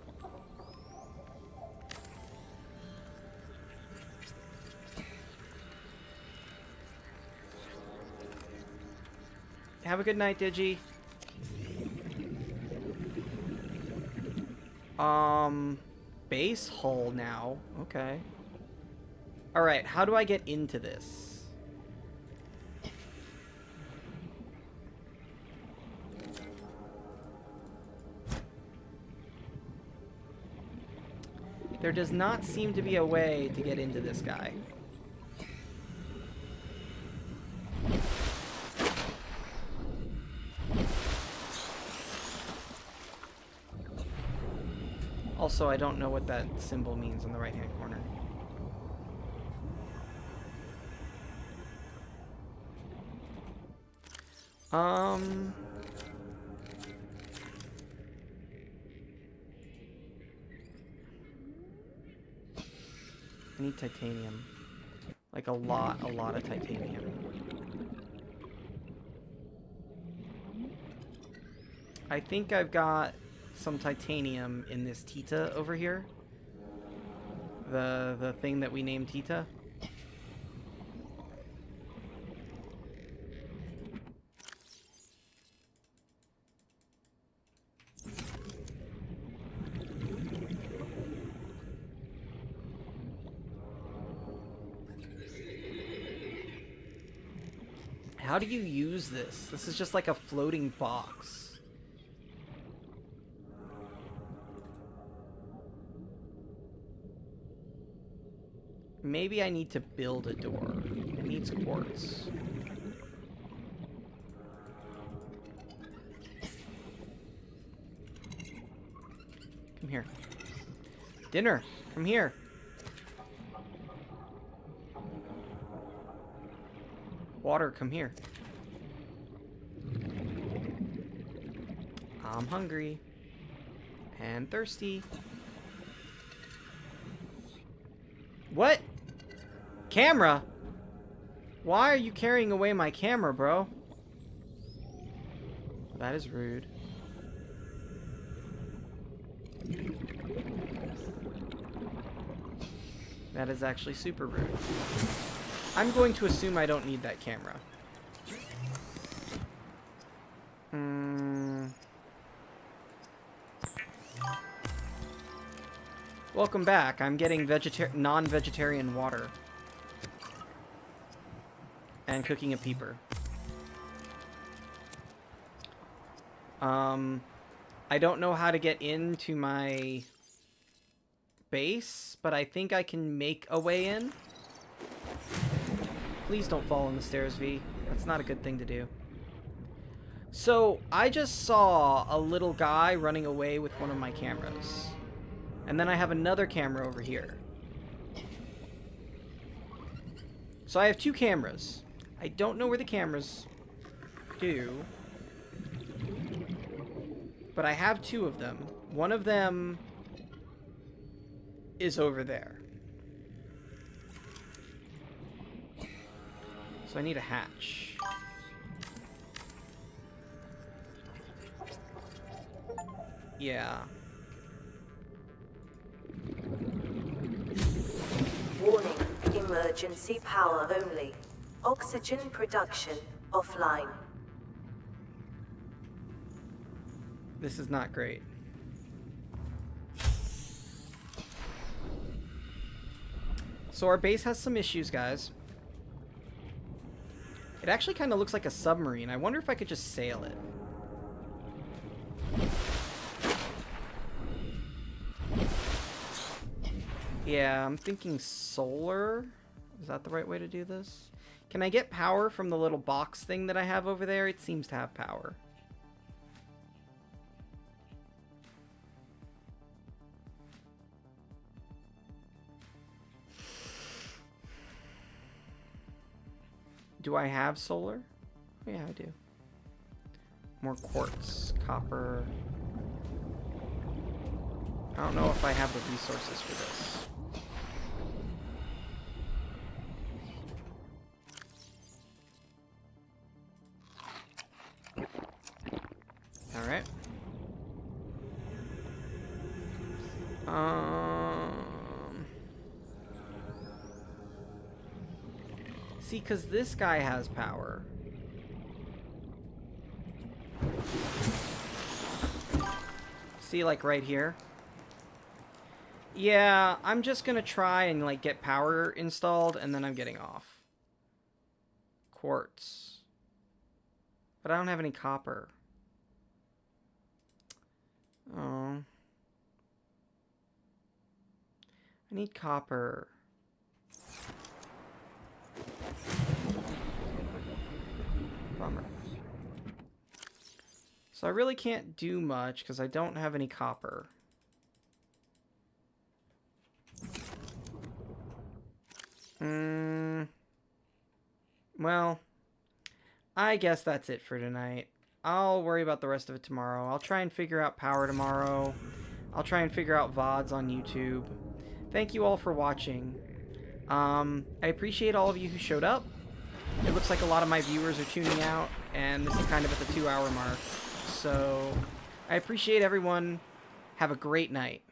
Have a good night, Digi. Base hull now. Okay. Alright, how do I get into this? There does not seem to be a way to get into this guy. Also, I don't know what that symbol means on the right-hand corner. I need titanium. Like a lot of titanium. I think I've got some titanium in this Tita over here. The thing that we named Tita. How do you use this? This is just like a floating box. Maybe I need to build a door. It needs quartz. Come here. Dinner, come here. Water, come here. I'm hungry. And thirsty. What? Camera? Why are you carrying away my camera, bro? That is rude. That is actually super rude. I'm going to assume I don't need that camera. Welcome back. I'm getting non-vegetarian water. And cooking a peeper. I don't know how to get into my base, but I think I can make a way in. Please don't fall in the stairs, V. That's not a good thing to do. So, I just saw a little guy running away with one of my cameras. And then I have another camera over here. So I have two cameras. I don't know where the cameras do. But I have two of them. One of them is over there. So I need a hatch. Yeah. Warning, emergency power only. Oxygen production offline. This is not great. So our base has some issues, guys. It actually kind of looks like a submarine. I wonder if I could just sail it. Yeah, I'm thinking solar. Is that the right way to do this? Can I get power from the little box thing that I have over there? It seems to have power. Do I have solar? Yeah, I do. More quartz, copper. I don't know if I have the resources for this. Alright. See, because this guy has power. See, like right here? Yeah, I'm just gonna try and like get power installed and then I'm getting off. Quartz. But I don't have any copper. Oh. I need copper. Bummer. So I really can't do much because I don't have any copper. Well, I guess that's it for tonight. I'll worry about the rest of it tomorrow. I'll try and figure out power tomorrow. I'll try and figure out VODs on YouTube. Thank you all for watching. I appreciate all of you who showed up. It looks like a lot of my viewers are tuning out, and this is kind of at the 2-hour mark. So, I appreciate everyone. Have a great night.